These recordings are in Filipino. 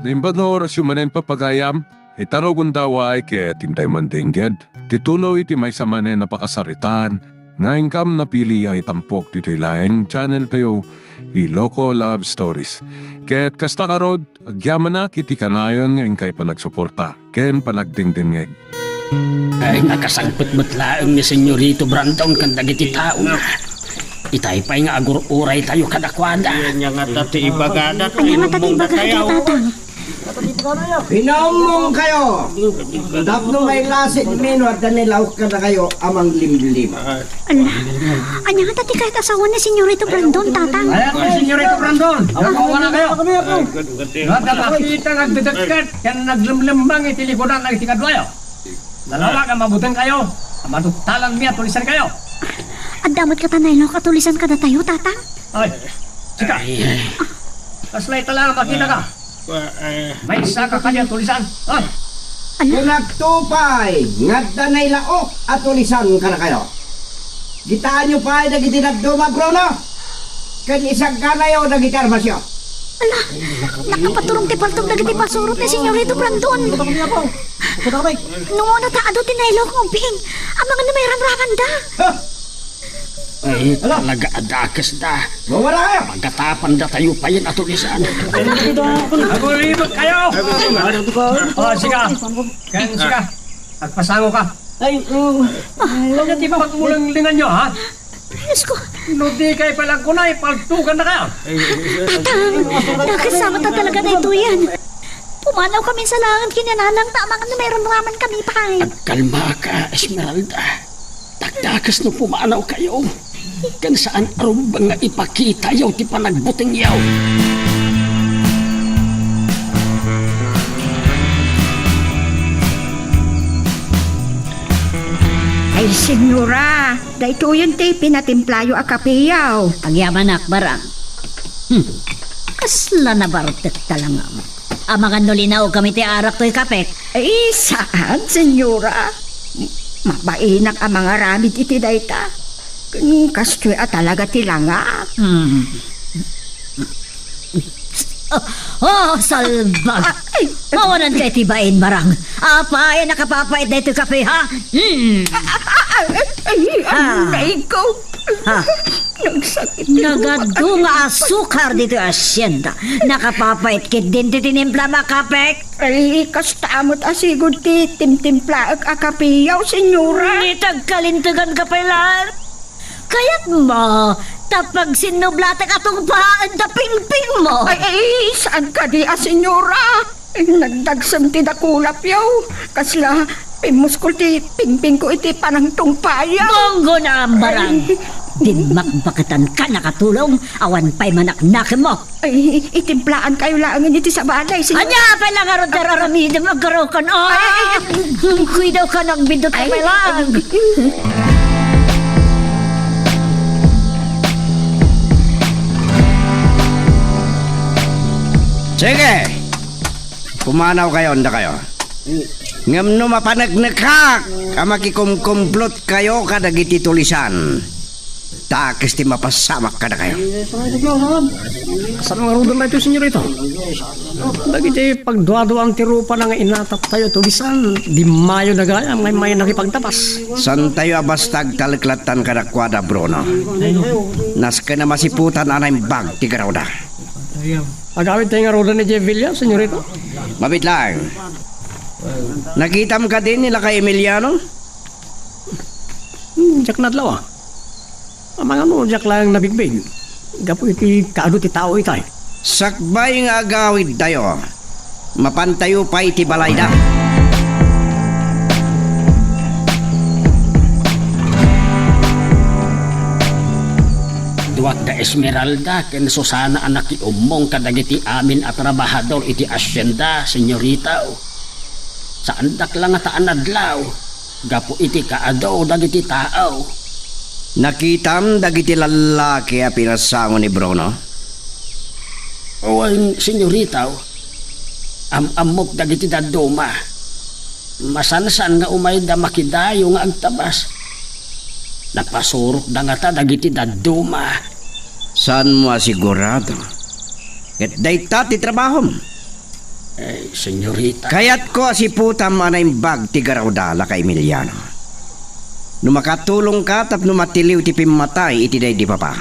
Nimbano orasyon manen papagayam, itarogon daw ay kaya tintay mandingged. Titulo iti may samanen na pakasaritan, nga ingkam napili ay tampok dito ilaeng channel kayo, Iloko Love Stories. Kaya't kasta karod, agyaman na kiti kanayon nga ingkay panagsuporta, ken panagdingdingeg. Ay, nakasangpot-mot laang ni Senyorito Brandon kan dagiti tao nga. Itay pa'y nga agur-uray tayo kadakwada. Yan nga tati ibagada. Kanya nga tati ibagada, tatang. Pinaumong kayo! Tapno may lasit mino at danilaw ka na kayo amang limlim. Ala, anya nga tati kahit asawa ni Senyorito Brandon, tatang. Ayan ko, Senyorito Brandon. Ako na kayo. Nakakita nagdedagkat, yan naglimlimbang itilikodan ng itikadwayo. Dalawa ka mabuting kayo. Maduktalan niya, tulisan kayo. At damat ka tanay, no? Katulisan ka na tayo, tatang. Ay, sika. Kaslay talaga makita ka. May isa ka kanya tulisan. Ay, Kung nagtupay, ngadda na ilaok at tulisan ka na kayo. Gitaan nyo pa ay nagitinagduma, Bruno. Kan isang kanayo nagikarmasyo. Ala, nakapaturong tipaltong dagiti pasurot ni Senyorito Brandon. Nung una taado tinaylog ng bing, ang mga na may ramraman da. Ay, talaga adakas da. Mawala kayo! Magkatapan da tayo pa yan atulisan. nagulibot kayo. Oh, sika. Kan sika. Nagpasango ka. Ay, Bakit di ba magmulang lingan nyo, ha? Diyos ko, Nudi kay palang kunay, paltukan na kayo. tatang, nakasama ta talaga na ito yan. Pumanaw kami sa langit kinanalang tama nga na may ramraman kami pa eh. Kalma ka, Esmeralda. Takdakas no pumanaw kayo. Kan saan arum ba nga ipakita yaw ti panagbuting yaw. Ay, senyora, dahito yun te, pinatimplayo a kapiyaw. Agyaman akbarang. Kasla na barutek talangam. Ang mga nulinaw kami ti arak to'y kapek. Ay, saan, senyora? Mabainak ang mga ramid iti dayta. Kastoy at talaga tilangap. Oh, salbag! Ay, Mawanan kay tibain barang. Apa, ay nakapapait na ito kape, ha? ay, ikaw. Ha? Nagsakit. Nagado nga asukar dito asyenda. Nakapapait kit din ti tinimpla makapek. Ay, kastamot asigod ti timtimpla a kapiyaw, senyora. Nitag kalintugan ka pala. Kaya't mo, tapag sinublatag atong paan da pingping mo. Ay, saan ka di, senyora? Nagdagsam ti dakulap yaw. Kasla, pimuskol ti pingping ko iti panang tungpayaw. Bonggo na ang barang. Dinmakbakatan ka nakatulong, awan pa'y manaknakin mo. Ay, itimplaan kayo lang iti sa balay, senyora. Anya pa lang aron tararamida magkarokan. Kuidaw ka ng bidot pa lang. Sige! Pumanaw kayo, onda kayo. Ngam no mapanagnakak, amakikumkumplot kayo kadagiti tulisan. Takis ti mapasamak kada kayo. Saan nga rudan na ito, Senyorito? Bagiti pagduado ang tirupa na nga inatap tayo tulisan, di mayo na gaya, may nakipagtapas. San tayo abastag taliklatan kadakwada, Bruno. Nas ka na masiputan anay bag ti karawda. Agawid tayo nga rudan ni Jeff Villa, Senyorito? Mabit lang. Nakita mo ka din nila kay Emiliano? Jack nadlaw ah. Ang mga mo, Jack lang nabigbig. Gapo iti kaano ti tao itay. Sakbay nga agawid tayo. Mapantayo pa iti balay da. Duwag da Esmeralda, ken Susana anak ti umong kadagiti amin at trabahador iti asyenda, senyorita. Saan dak lang at anadlaw, gapo iti kaadaw dagiti tao. Nakitam dagiti lalaki a pinasango ni Bruno. Owen, senyorita, amok dagiti daduma. Masansan nga umay da makidayo nga agtabas. Napasurok da nga ta dagiti daduma. Saan mo asigurado? Ket dayta ti trabahom. senyorita. Kayat ko asiputam anay bag ti Garaudala ka Emiliano. Numakatulong ka tap numatiliw ti pimatay iti day di papa.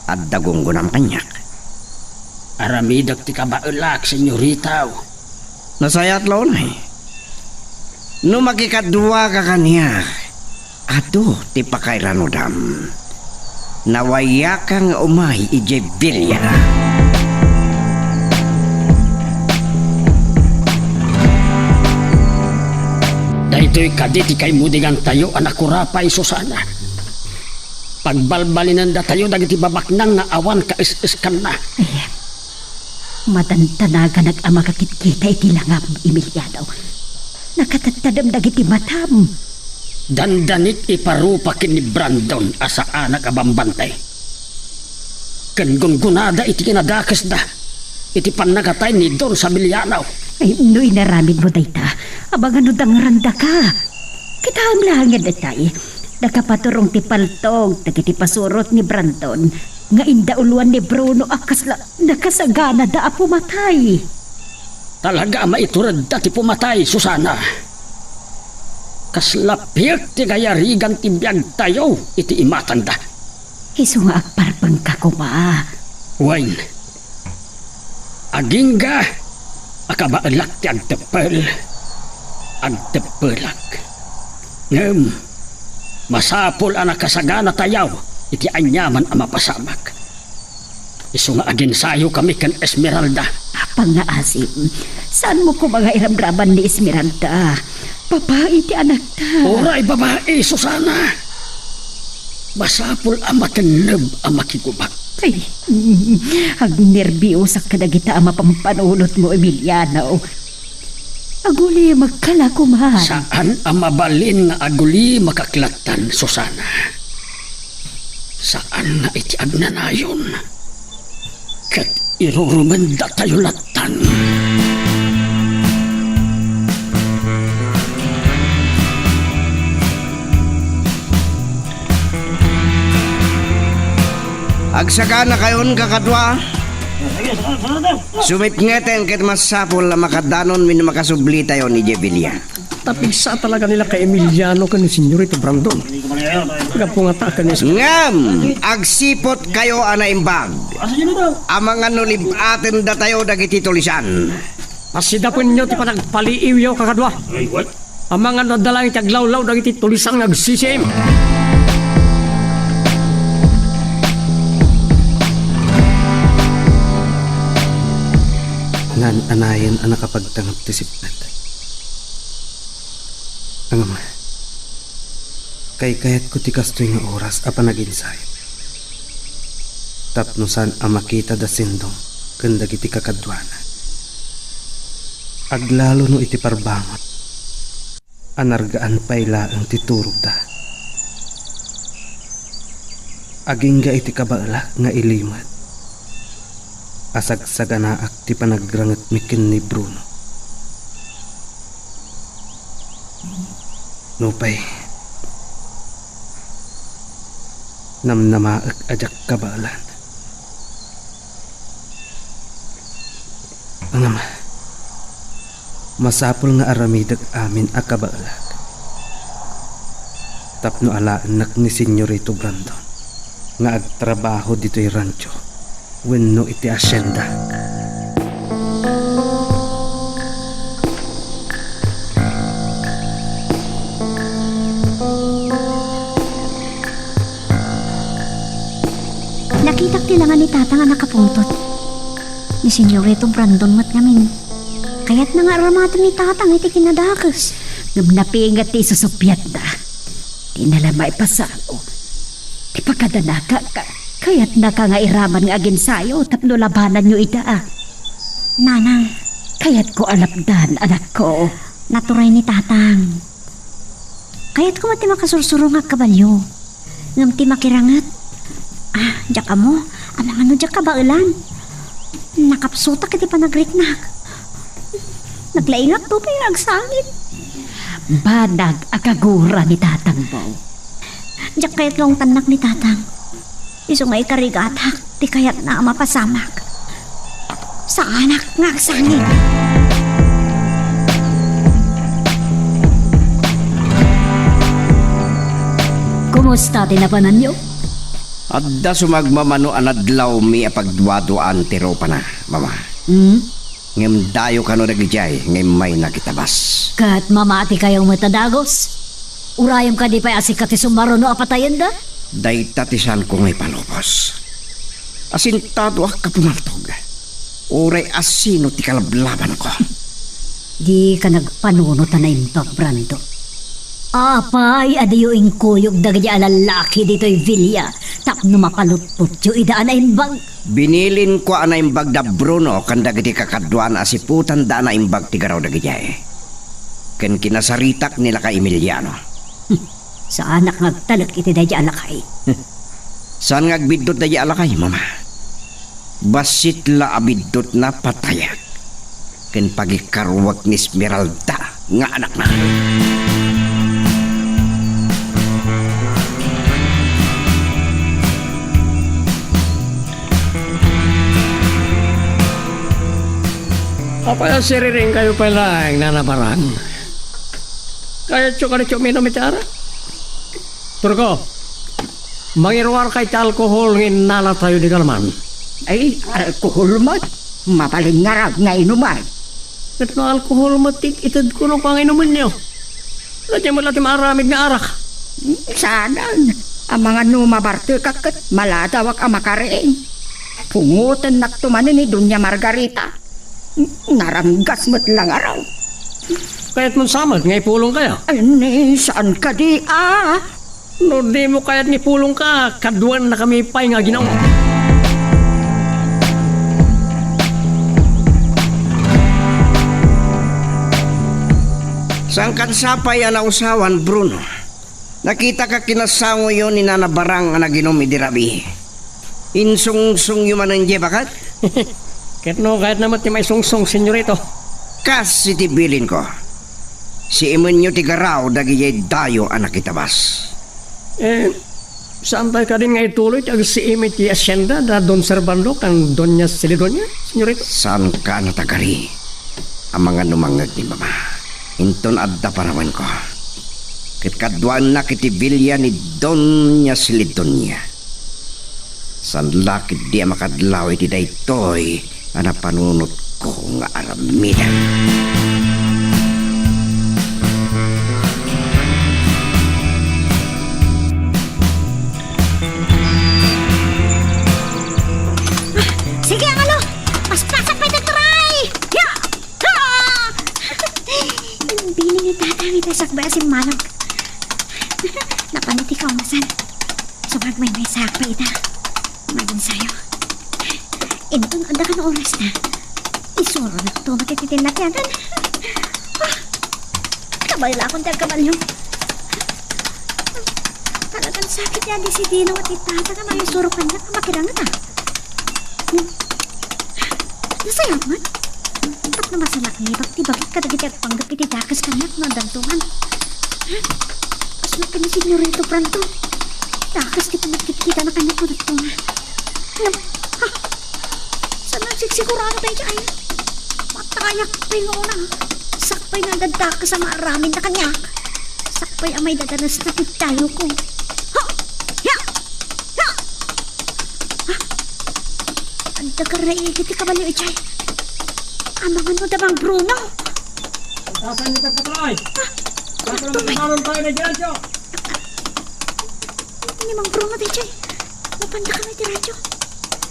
At dagong ko ng kanyak. Aramidag ti kabaulak, senyorita. Nasayat launay. Numakikadwa ka kanya. Ato ti pakairanodam. Nawaya kang umay ije bilya. Dahito'y kaditi kay mudigan tayo anak kurapay Susana. Pagbalbalinan da tayo dagiti babaknang nga awan ka is-iskan na. Matantanaga nag-ama kakitkita iti langam, Emiliano. Nakatattadam dagiti matam. Dandanit iparupakin ni Brandon asa anak abambantay. Ken gungunada iti kinadakas da. Iti pannagatay ni Don sa Milianaw. Ay, no inaramid mo dayta. Abangan no dang randa ka. Kita ang lahangin datay. Nakapaturong ti paltog, dagiti pasurot ni Brandon. Nga indauluan ni Bruno akasla nakasagana da pumatay. Talaga maiturad dati pumatay, Susana. Kaslapyat ti gayarigan ti biyag tayo iti imatanda. Isu nga akparpang ka kuma. Wine. Agingga. Akabaalak ti agtepel. Agtepelak. Ngem. Masapol anak kasagana tayaw iti anyaman ang mapasamak. Isu nga aginsayo kami kan Esmeralda. Apang naasim, saan mo ko mga iramraman ni Esmeralda? Babae ti anak ta. Oray babae, Susana. Masapol ang matinleb ang makikubak. Ay, ag nervyos sa kadagita ang mapampanulot mo, Emiliano. Aguli magkalakumahan. Saan ang mabalin nga aguli makaklatan, Susana? Saan nga iti agnanayon? Kat irurumenda tayo latan. Agsagana kayon kakadwa. Sumit ngeten ket masapol na makadanon min makasubli tayo ni Jebilia. Tapisa talaga nila kay Emiliano kan ni Senyorito Brandon. Nagapungata ka niya. Ngam, agsipot kayo ana imbag. Amangan nulibaten da tayo dagiti tulisan. Pasidapin nyo ti panagpaliiw yaw kakadwa. Amangan nadalangin taglawlaw dagiti tulisang nagsisim. Nan-anayan ang nakapagtangap ti sipnat. Ang ama, kay-kayat ko ti kastoy nga oras apa nag-insayo. Tapnosan ang makita da sindong kanda iti kakadwana. Aglalo no iti parbangot. Anargaan payla ang titurog da. Aging iti kabaala nga ilimad. Asag-saganaak ti panagrangat mikin ni Bruno. Nupay, namnamaak ajak kabalan. Ang ama, masapol nga aramidag amin a kabalag. Tapno alaanak ni Senyorito Brandon nga agtrabaho dito'y rancho wenno iti asyenda. Nakitak nila nga ni tata nga nakapuntot. Ni Senyorito Brandon mat ngamin. Kaya't na nga ramatan ni tatang iti kinadakas. Ngam napingat ti susupyat na. Di nala maipasao. Di pagkadanaka ka. Kaya't naka nga iraman nga aginsayo tapno labanan nyo ita ah. Nanang, Kaya't ko alapdan, anak ko. naturay ni tatang. Kaya't ko mati makasursurong nga kabalyo. Ngam ti makirangat. Diyak ka mo. Amang ano diyak ka ba ulan? Nakapsutak iti panagriknak. Naglaingat to pa yung agsangit. Banag akagura ni tatang mo. Diyak kaya't long tanak ni tatang. Iso nga ikarigatak, di kaya't na mapasamak. Sa anak nga agsangit. Kamusta tinapanan niyo? Adda sumagmamano anadlaw mi apagduaduan tiro pa na, mama. Ngem dayo kano nagijay, ngem may nakitabas. Kat mamati kayong matadagos? Urayam ka di pa asik kati sumaro no apatayan da? Day tatisan ko ngay palopos. Asintado ak kapumaltog. Uray asino ti kalablaban ko. Di ka nagpanuno na imbag, Brando. Apay, adayo kuyog dagadi alalaki dito'y Villa. Tapno mapalutput yung idaan na imbag. Binilin ko ana imbag da Bruno kan dagiti kakadwan asiputan da na imbag ti garaw dagijay. Ken kinasaritak nila ka Emiliano. Sa anak ngagtalak iti dahi alakay. Saan ngagbidot dahi alakay, mama? Basit la abidot na patayak. Ken pagikarwag ni Esmeralda nga anak na. Apa siriring kayo pala ang nanabarang? Kaya tsyo minum itara? Turko, mangirwar kay alkohol ngin nala tayo di kalman. Ay, alkohol mat. Mapaling ngarag nga inuman. Ito na alkohol matit itad ko nung panginuman niyo. Nadya mo lati maaramig nga arak. Sanan, ang mga numabarte kakat malatawak ang makareeng. Pungutan naktumanin ni Dunya Margarita. Naranggas mo't lang araw. Kaya't mong samad, ngay pulong kaya. Ay, ni, saan ka di No, di mo kaya't ni pulong ka, kaduan na kami pa'y nga ginawa. Saan kansapay ang nausawan, Bruno? Nakita ka kinasango yun ni nanabarang ang naginom idirabi. Insung-sung yung manangye bakat? Kahit naman ti may sungsong, senyorito. Kas itibilin ko. Si Emenyo Tigaraw dagiyay dayo ang nakitabas. Saan tayo ka din nga ituloy ag si Imi ti Hacienda da Don Servando kan Doña Celidonia, senyorito? Saan ka natagari ang mga numangag ni mama? Inton adda parawan ko. Kitkadwan na kitibilya ni Doña Celidonia. San lakit di makadlaw iti daytoy ana panunot ko nga aramidan. Sige, ang alo! Mas pasak pa ito, try! Ya! Ha! Yung biling ni tata, may tasak ba si Manong? Napaniti ka umasan. Sumag may sak pa ita. Magin sa'yo. Inton, anda ka na oras na. Isuro na ito, matititin na kyanan. Kabalila akong tagabalyo. Talagang sakit yan, di si Dino at itata ka may isuro ka na, makirangan na. Nasayang man. Tap na masalak ni bakti bakit ka dagiti at panggap iti dakas ka na nadantungan. Asmat ka ni Senyorito Pranto. Dakas kita magkita na kanya ko dito nga. Saan nagsigsigurado tayo dyan? Matayak pa'y noona. Sakpay na dadaka sa maaramin na kanya. Sakpay amay dadanas na tayo ko. Ha! Ya! Ya! Ha! Ang dagaray iti kabalyo ichay. Amang ano damang Bruno? Saan ni Tagpatray? Saan tumay. naman tayo na dyan, Ini mang Bruno ichay. Napanda ka na iti radyo.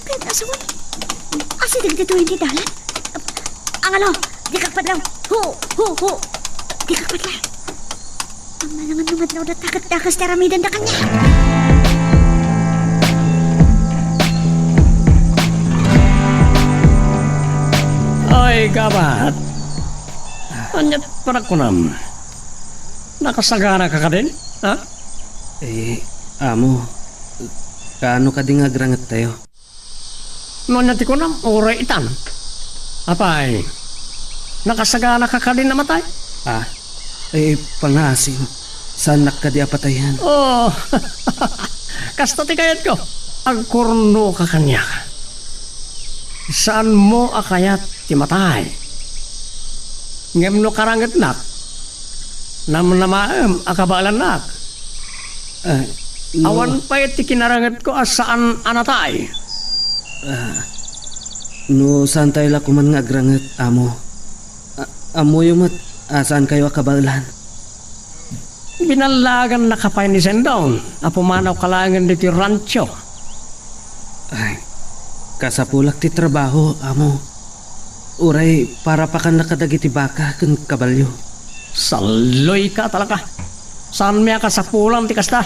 Kaya asawan. Asi dagdatuhin di dalan. Ang ano, di kakpadlaw. Hu. Di kakpadlaw. Ang malangan numadlaw na takat-takas taramidan na kanya. Ay, kabat. Anyat para kunam. Nakasagana ka din? Ha? Amo, kaano ka di nga grangat tayo? Noon ko nam, oray itan. Apay, nakasagana ka din namatay? Pangasim, sanak ka di apatayan. Oh, kasta ti kayat ko. Agkurno ka kanya. Saan mo akayat ti matay? Ngem no karangat nak. Nam namaem akabalan nak. Awan pa iti kinarangat ko asaan anatay. No, saan tayo lakuman nga agrangat, amo? Amo yung saan kayo akabaulan? Binalagan na kapay ni Sendong. Apumanaw kalangan dito rancho. Ay, kasapulak ti trabaho, amo. Uray, para pa kan nakadagiti baka kan kabalyo. Saloy ka talaga. Saan miya ka sa pulang ti kasta?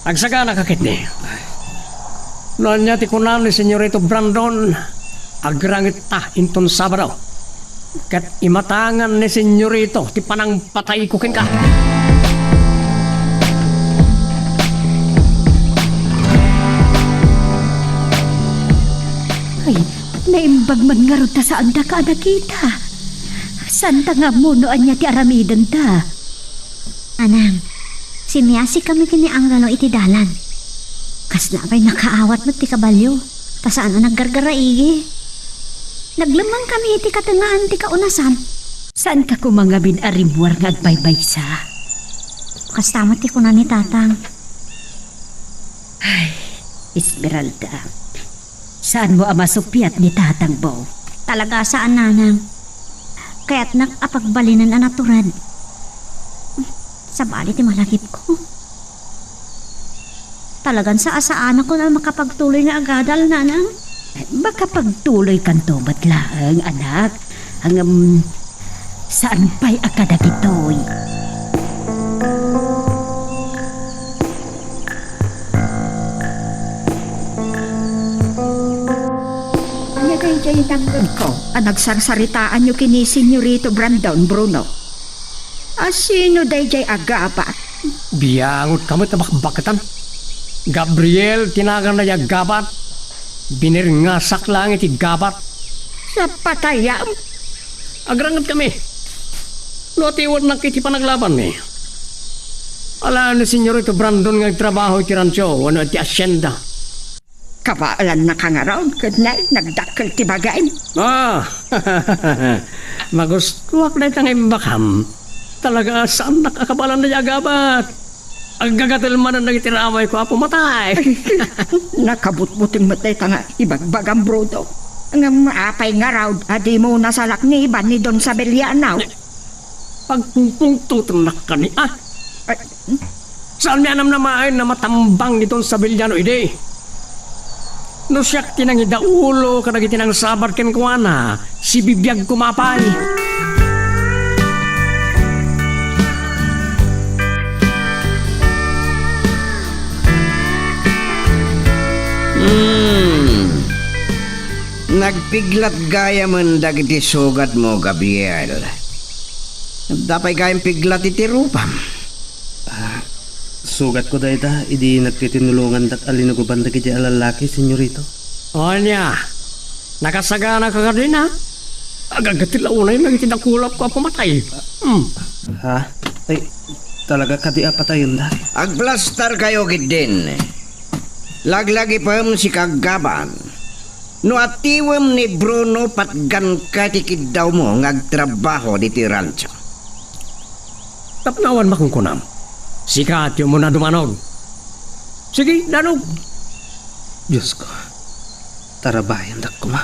Agsaga nakakit ni. Noon niya ti kunan ni Senyorito Brandon. Agrangit ta inton Sabado. Kat imatangan ni Senyorito ti panang patay kukin ka. Ay, naimbag man nga ron ta saan da ka nakita. Saan ta nga munoan niya ti aramidan ta? Anang, si Miyasi kami kini ang galo iti dalan. Kasla pa'y nakaawat mo ti kabalyo. Pasaan na naggargara igi. Naglamang kami iti katangaan ti kaunasan. Saan ka kumangabin arimwar nga agbaybaysa? Kastamot ti kunan ni tatang. Ay, Esmeralda. Saan mo ama supiat ni Tatang Bo? Talaga saan nanang. Kaya't nakapagbalinan ang naturan. Sa bali ti malagip ko. Talagang sa asaan ako na makapagtuloy nga agadal nanang. Makapagtuloy kanto batlaang anak. Hanggang saan pa'y akadagitoy? Jay tangod ko, nagsarsaritaan nyo kini Senyorito Brandon Bruno. Sino day jay agapat? Biyangot kamo tabakbakatan. Gabriel tinagan na yung gabat. Binirngasak lang iti gabat. Sa patayam? Agrangat kami. Lotiwan na kiti panaglaban eh. Ala ni Senyorito Brandon nga trabaho iti rancho, wano iti asyenda. Kabaalan na kangaraw, kadnay, nagdakkel ti bagay. Magustuwak na itang imbakam. Talaga saan nakakabalan na yagabat? Ang gagatalman na nagitiramay ko, pumatay. Nakabutbuting matay tanga, ibagbagang brudo. Ang maapay nga raw, adi mo nasalak ni iban ni Don Sabelianaw. Pagpungtutulak ka ni, Saan niya namnamain na matambang ni Don Sabeliano, ide? No siyak tinang idaulo kadag itinang sabar ken kuana si bibiyag kumapay. Nagpiglat gaya man dagiti sugat mo, Gabriel. Dapay gayang piglat iti rupam. Sugat ko dahil idi nagtitinulungan dak alinuguban da kiti alalaki, Senyorito. O niya, nakasagana ka rin ha? Agagatilaunay na itinakulap ko pumatay. Ha? Ay, talaga kadi apatayon da. Agblastar kayo gidin. Laglagi pam si kagaban. No atiwam ni Bruno patgan katikid daw mo ngagtrabaho di rancho. Tapnawan makungkunam. Sikat yung muna dumanog. Sige, danog. Diyos ko. Tarabayan dak ko ma.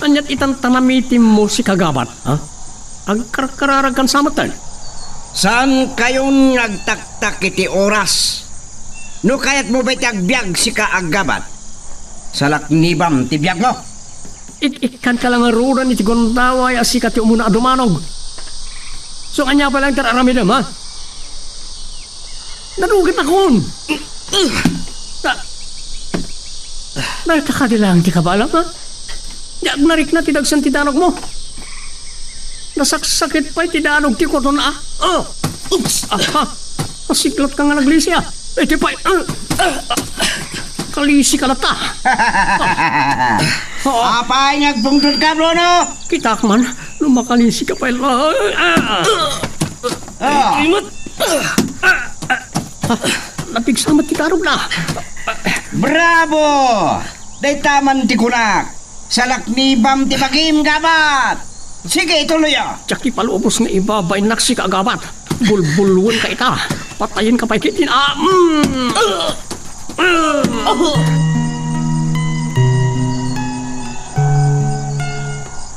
Anyat itang tanamitim mo si kagabat, ha? Ang karkararagan sa matan. Saan kayong nagtaktak iti oras? No kayat mo ba'y tagbiag si kaagabat? Salaknibam ti biag mo? Ikan ka lang aruran iti gondaway asikat yung muna dumanog. So anya pa lang tararamidam, ha? Nadugat akon. Nakakadilang di ka ba alam, ha? Diag narik na tidagsan tidanog mo. Nasaksakit pa'y tidanog ti koton, ah. Oops! Aha! Masiklot ka nga naglisi, ah. Iti pa'y... Kalisi ka na ta. Apay nagpungtod ka, Bruno? Kitak man, lumakalisi ka pa'y... Imot! Napigsamat ti karog na. Bravo! Day taman ti kunak. Salaknibam ti bagim gabat. Sige, ituloy ah. Tsaki palubos nga ibabay naksi ka agabat. Bulbulun ka ita. Patayin ka pa ikitin.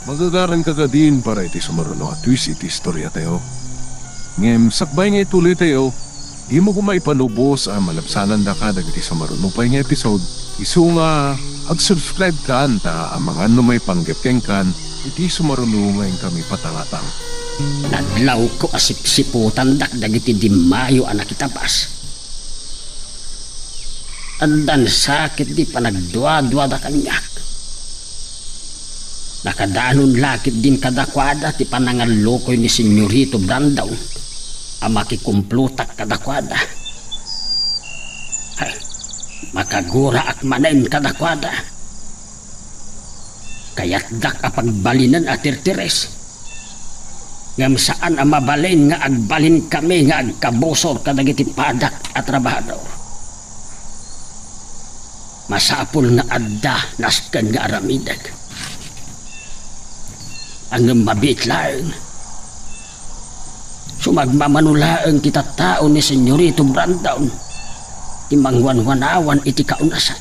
Magagaran ka ka din para iti sumaruno at twist iti istorya tayo. Ngem, sakbay nga ituloy tayo, di mo kumay panubos ang malapsanan da ka dagiti sumaruno pa nga episode. Isu nga, ag-subscribe ka ta ang mga may panggepkeng kan, iti sumaruno ngayon kami patangatang. Nadlaw ko asip-siputan dagiti di mayo anak itapas. Andan sakit di panagdwa-dwa da kanyak. Nakadanon lakit din kadakwada ti panangalukoy ni Senyorito Brandon. Amakikumplutak kadakwada. Ay, makagura ak manain kadakwada. Kaya't dak apagbalinan at tirtires. Ngam saan ang mabalin nga agbalin kami nga agkabosor kadagiti padak at trabahador. Masapul nga adda nasken nga aramidag. Ang mabit lang. Sumagmamanulaang kita tao ni Senyorito Brandon. Timangwan-wanawan iti kaunasan.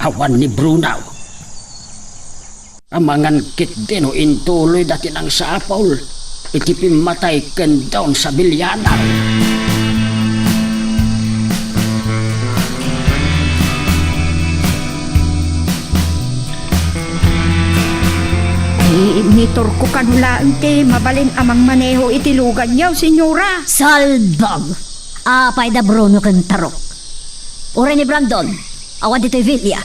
Awan ni Brunaw. Amangan kit din o intuloy dati ng sapol. Iti pimatay ken down sa bilyanan. Nitor ko kanulaan ti mabalin amang maneho iti lugan niyaw, senyora. Salbag! Apay da Bruno ken tarok. Ure ni Brandon, awan dito Villa.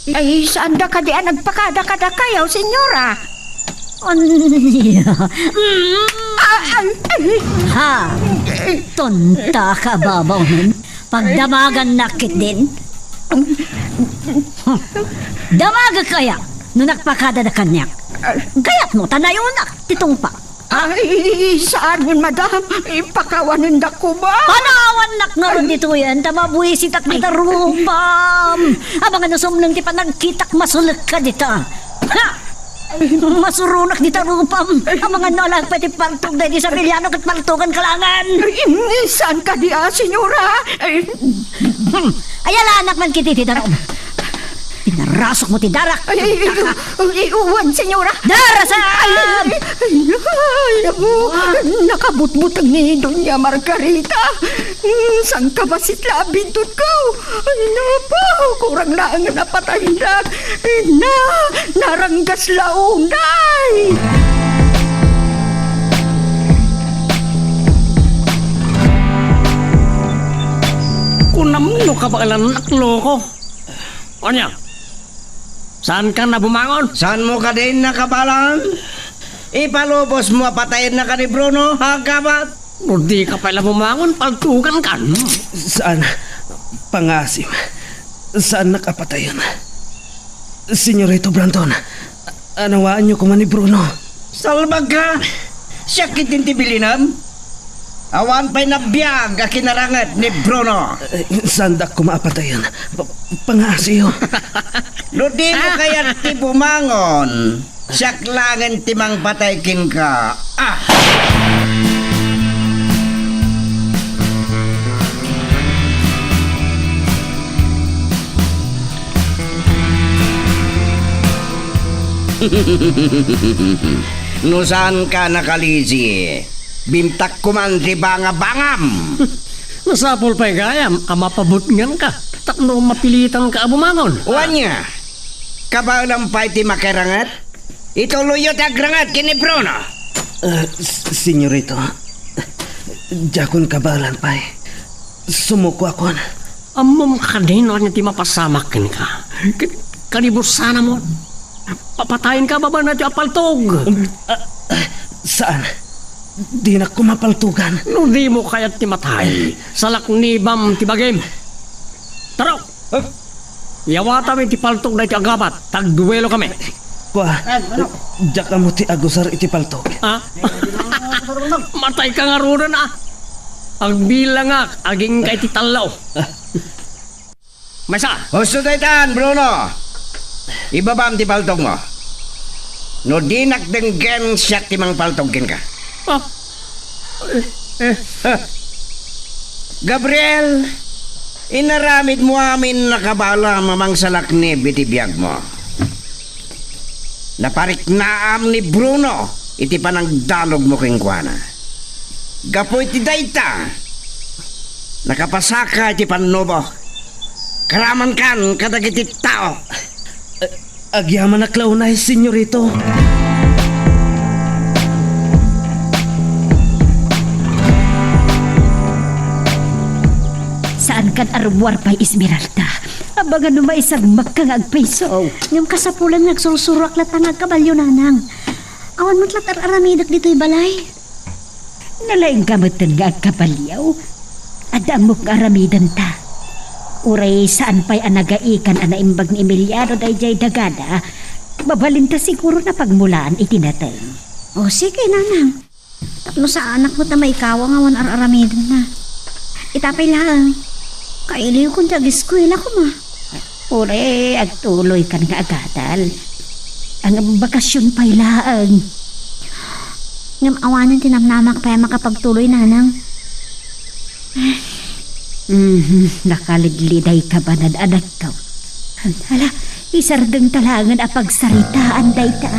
Ay, saan da ka di nagpakada-kada kayaw, senyora? Anya? Ha? Tonta ka babaw nun? Pagdamagan nakit din? Damaga kaya no nagpakada na kanyak. Kaya't mo tanayonak, titong pa. Ay, saan yun, madam? Ipakawanin da ko ba? Panawan nak nga ron dito yan, tamabuisit at mitarupam. Abang ano sumnang ti panagkitak masulak ka dito. Ha! Masurunak di tarupam. Ang mga nalang pati paltog na di sa bilyano kat paltogan kalangan. Saan ka di, senyora? Ayala anak man kititi darom. Pinarasok mo ti darak. Iuwan, senyora. Darasan! Nakabutbutang ni Doña Margarita. Saan ka ba sitla bintut ko? Napo, kurang na ang napatahindak. Naranggas launay. Kunamno ka ba alam nakloko? Onya? Saan ka na bumangon? Saan mo ka din nakabalan? Ipalubos mo patayin na ka ni Bruno, hagabat? Hindi ka pala bumangon, paltugan ka. Saan? Pangasim. Saan nakapatayan? Senyorito Brandon, anawaan niyo kuman ni Bruno. Salbag ka! Sakit din tibilinam? Awan pa'y nabiyag a kinarangat ni Bruno. Sandak ko maapatayan. Pangasiyo. No di mo kaya't ti bumangon. Saklangan timang pataykin ka. No saan ka nakalisi? Bimtak ko man di bangam. Nasapol pa'y gayam, mapabutngan ka. Takno mapilitan ka bumangon. Wanya, kabalang pa'y ti makirangat? Ituluyot agrangat kini Bruno. Senyorito, jakon kabalan pa'y. Sumuko akon. Amom kanino niya ti mapasamakin ka. Kanibos sana mo. Papatayin ka ba ba na ti apaltog? Saan? Di na ko mapaltugan. No di mo kaya't ti matay. Salak ni Bam ti bagim. Taro! Yawata mi ti paltog na ti agabat. Tagduelo kami. Kwa, jaka mo ti agusar iti paltog. Ha? Matay ka nga ron Ang bilang aging kay ti talaw. Maysa! Gusto daytan, Bruno. Ibabam ti paltog mo. No di nakdenggen siya timang paltogin ka. Gabriel, inaramid mo amin nakabala mamang salaknib iti biyag mo. Naparik naam ni Bruno iti panang dalog mo kengkwana. Gapo iti dayta. Nakapasaka iti pannobo. Karaman kan kadagiti tao. Agyaman na klaunay, senyorito. Saan kan arbuar pa'y Esmeralda? Abangan nung maisag magkangag peso. Ngam kasapulan nagsurusurak latang agkabalyo nanang. Awan mo't latar aramidak dito'y balay. Nalaing kamutan nga agkabalyaw. Adaan mo nga aramidan ta. Uray saan pa'y anagaikan anaimbag ni Emiliano dayjay dagada. Babalinta siguro na pagmulaan itinatay. O sige nanang. Tapno sa anak mo't na maikawang awan aramidan na. Itapay lang. Kailiw kong tag-eskwela ko ma. Uray, agtuloy kan nga agadal. Ang bakasyon pa'y laang. Ngam awanan tinamnamak pa makapagtuloy nanang. Nakalidliday ka ba anak ka? Hala, isardeng talangan a pagsaritaan dayta.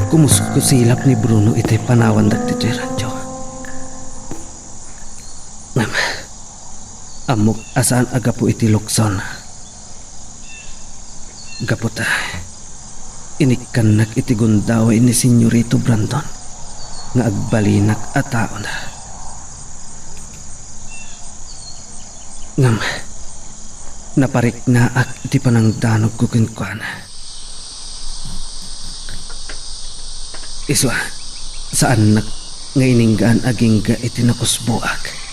Kumusko silap ni Bruno iti panawan dagiti radyo. Amok asaan aga po iti lukson. Gaputa, inikanak iti gundawa ini Senyorito Brandon nga agbalinak at tao na. Ngam, naparik na ak iti panangdanog ko kinkwana. Iswa, saan nga ininggaan aging ga iti nakusbuak.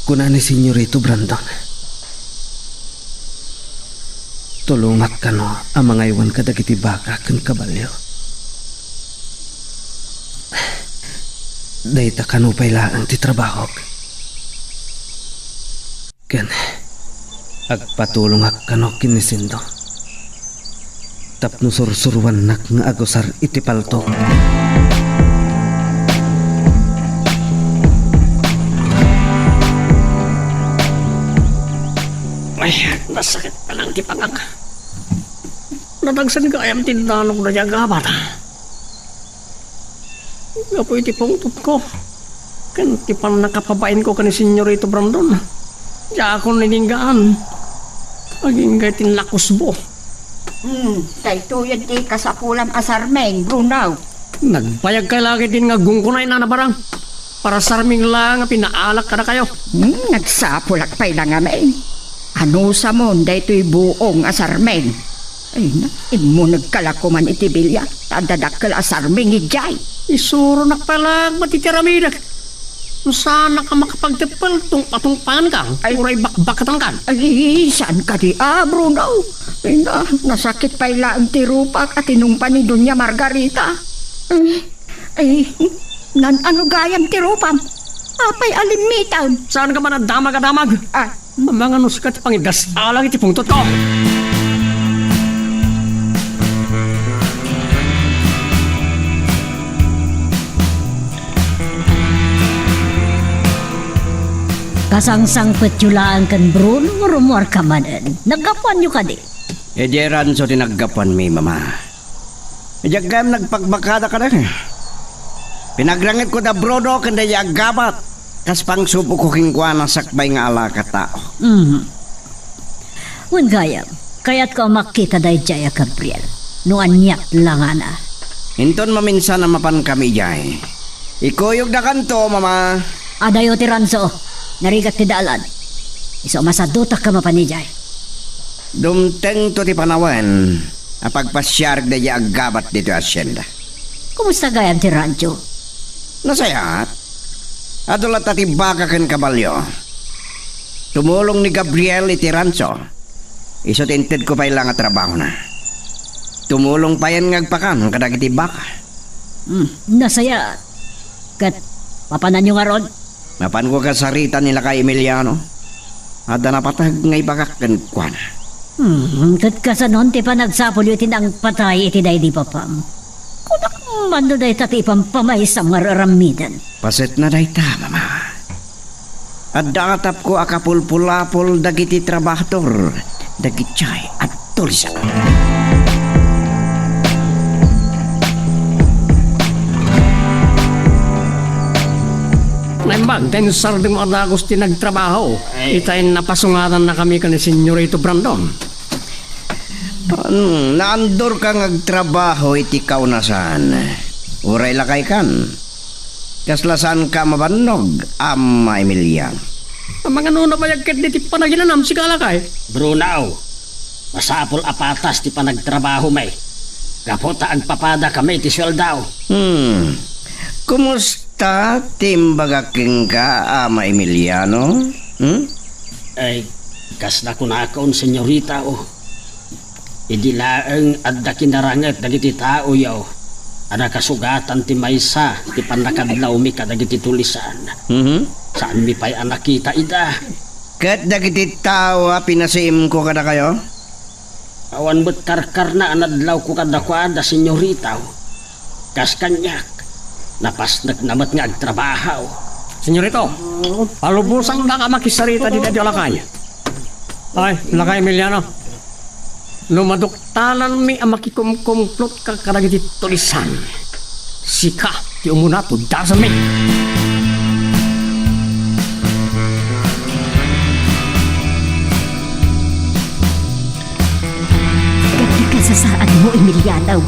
Kuna ni Senyorito Brandon. Tulungat ka no ang mga iwan kadagiti baka ken kabalyo. Dayta kanupay laang ti trabaho. Ken agpatulong ka no kinisindo. Tapno sursurwan nak nga agosar iti paltok. Ay, nasakit pa lang ti pangak. Nadagsan ka ayam tindanog na dyan gabat. Gapo iti pungtut ko. Kan ti pan nakapabain ko ka ni Senyorito Brandon. Diya ako nininggaan. Aging gaitin lakusbo. Dahito yan ti kasapulang asarmeng, Bruno. Nagpayag kay lagi din nga gungkunay na nabarang. Para sarming lang nga pinaalak ka na kayo. Nagsapulak pa'y lang amin. Ano sa mon, dahito'y buong asarmeng. Ay na, mo nagkalakuman iti bilya. Tadadakal asarmeng ijay. Isuro na palag matitiramidak. Sana ka makapagtipal tung patungpan ka. Ay, uray bakbakatan ka. Ay, saan ka di Bruno? Ay na, nasakit pa'y laang tirupak at inumpa ni Dunya Margarita. Ay, ano gayam tirupam? Apay alimitan. Saan ka man damag-damag? Mga nuskat pangigas alang iti pungtot ko. Kasangsang petyulaan kan Bruno rumor ka manen. Naggapuan nyo ka di. Ejeran so tinaggapan mi mama. Ejagam nagpagbakada ka na. Pinagrangit ko da brodo kanda yagabat. Kas pang supo ko kingkwana sakbay nga ala ka tao. Wen gayam, kaya't ka makita day Jaya Gabriel. Nuanyak lang ana. Hinton maminsan na mapan kami jay. Ikuyog na kanto, mama. Adayo ti Ranso, narigat ti dalan. Iso masadutak ka mapanijay. Dumteng to ti panawan. Apagpasyarag na agabat dito asyenda. Kumusta gayam ti Rancho? Nasayat. Adulat ati baka ken kabalyo. Tumulong ni Gabriel iti Rancho. Isot inted ko pa ilang at trabaho na. Tumulong pa yan ngagpakan kadag iti baka. Nasaya. Kat, papanan nyo nga ron? Mapan ko kasarita nila kay Emiliano. Ada napatag nga ibagakan kwa na. Kat kasanon ti pa nagsapol iti nang patay iti day di papam. Kunak mando day tati ipampamay sa mararamidan. Paset na day ta, mama. At datap ko akapulpulapol dagiti trabahador, dagitay at tulisan. Naimbag, tayo sa sarding mga dagos ti nagtrabaho. Itayin napasungatan na kami ka ni Senyorito Brandon. Naandor ka ngagtrabaho iti kaunasan. Uray lakay kan. Kaslasan ka mabanog, Ama Emiliano. Ang mga nuna bayagkat di ti panaginanam si Kalakay. Brunaw, masapol apatas ti panagtrabaho may. Kapota ang papada kami ti sweldaw. Kumusta timbagaking ka, Ama Emiliano? Ay, kas na kunakaon, senyorita o. Idilaeng adda kinaranget dagiti tao yaw. Ada kasugatan ti maysa ti panakadlaw mi kadagiti tulisan. Saan mi pa'y anak kita ida? Kat dagiti tawa pinasim ko kada kayo? Awan bet karkar na anadlaw ko kadakwada, senyorita o. Kas kanyak, napasnag namat nga agtrabahaw. Senyorito, palubusang na ka makisarita di dadyo lakay. Ay, lakay Emiliano. Lumaduktalan mi ang makikumkumplot ka karagiti tulisan. Sika, ti umunato, dasan mi. Gati ka sa saan mo, Emiliano.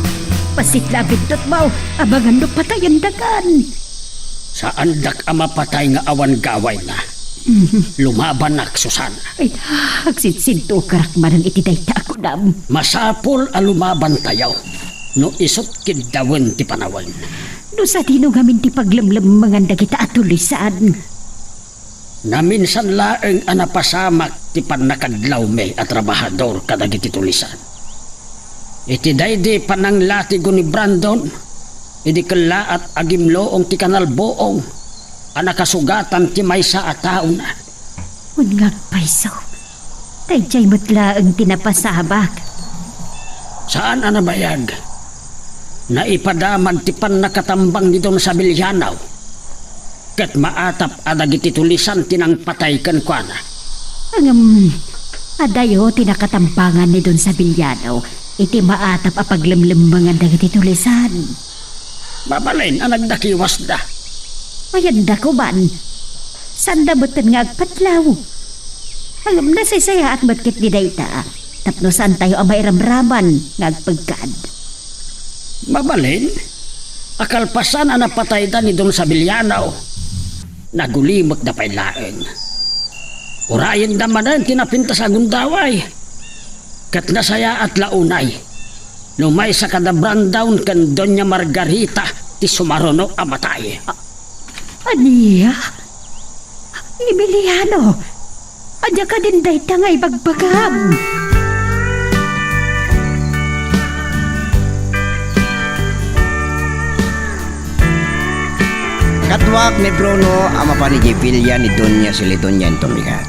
Pasitlabit dot mo, abangan no patayan dagan. Saan dak ama patay nga awan gaway na. Lumaban nak, Susana. Ay, agsinsinto karakmanan iti dayta ako nam. Masapol a lumaban tayaw. No isot kidawen ti panawan. No sa dino ngamin ti paglamlam mga dagita atulisan. Naminsan laeng anapasamak ti panakadlaw may at trabahador kadagiti tulisan. Iti daydi pananglatigo ni Brandon. Idi kala at agimloong ti kanalboong. Anakasugatan ti maysa a tao na. Ungag paiso. Tayjay mutla ang tinapasabak. Saan anabayag? Naipadaman ti nakatambang ni Don Sabilianaw. Kat maatap adagiti tulisan tinang patay kan kuana. Adayo tinakatambangan ni Don Sabilianaw. Iti maatap apaglamlambangan dagiti tulisan. Babalin ang nagdakiwas da. Mayanda ko ban. Sanda butan nga agpatlaw. Hangam na saya at batkit di dayta. Tapno saan tayo ang mairamraman nga agpagkad. Babalin? Akalpasan ang napatay da ni Don Sabilianaw. Nagulimot na pa'y laeng. Urayan damanan tinapinta sa gundaway. Kat nasaya at launay. Numay sa kadabrandown kan Doña Margarita ti sumarono amatay. Aniya? Emiliano, adya ka din dayta nga ibagbagam. Katwak ni Bruno ang mapanigipilya ni Doña Silidonia en Tomigat.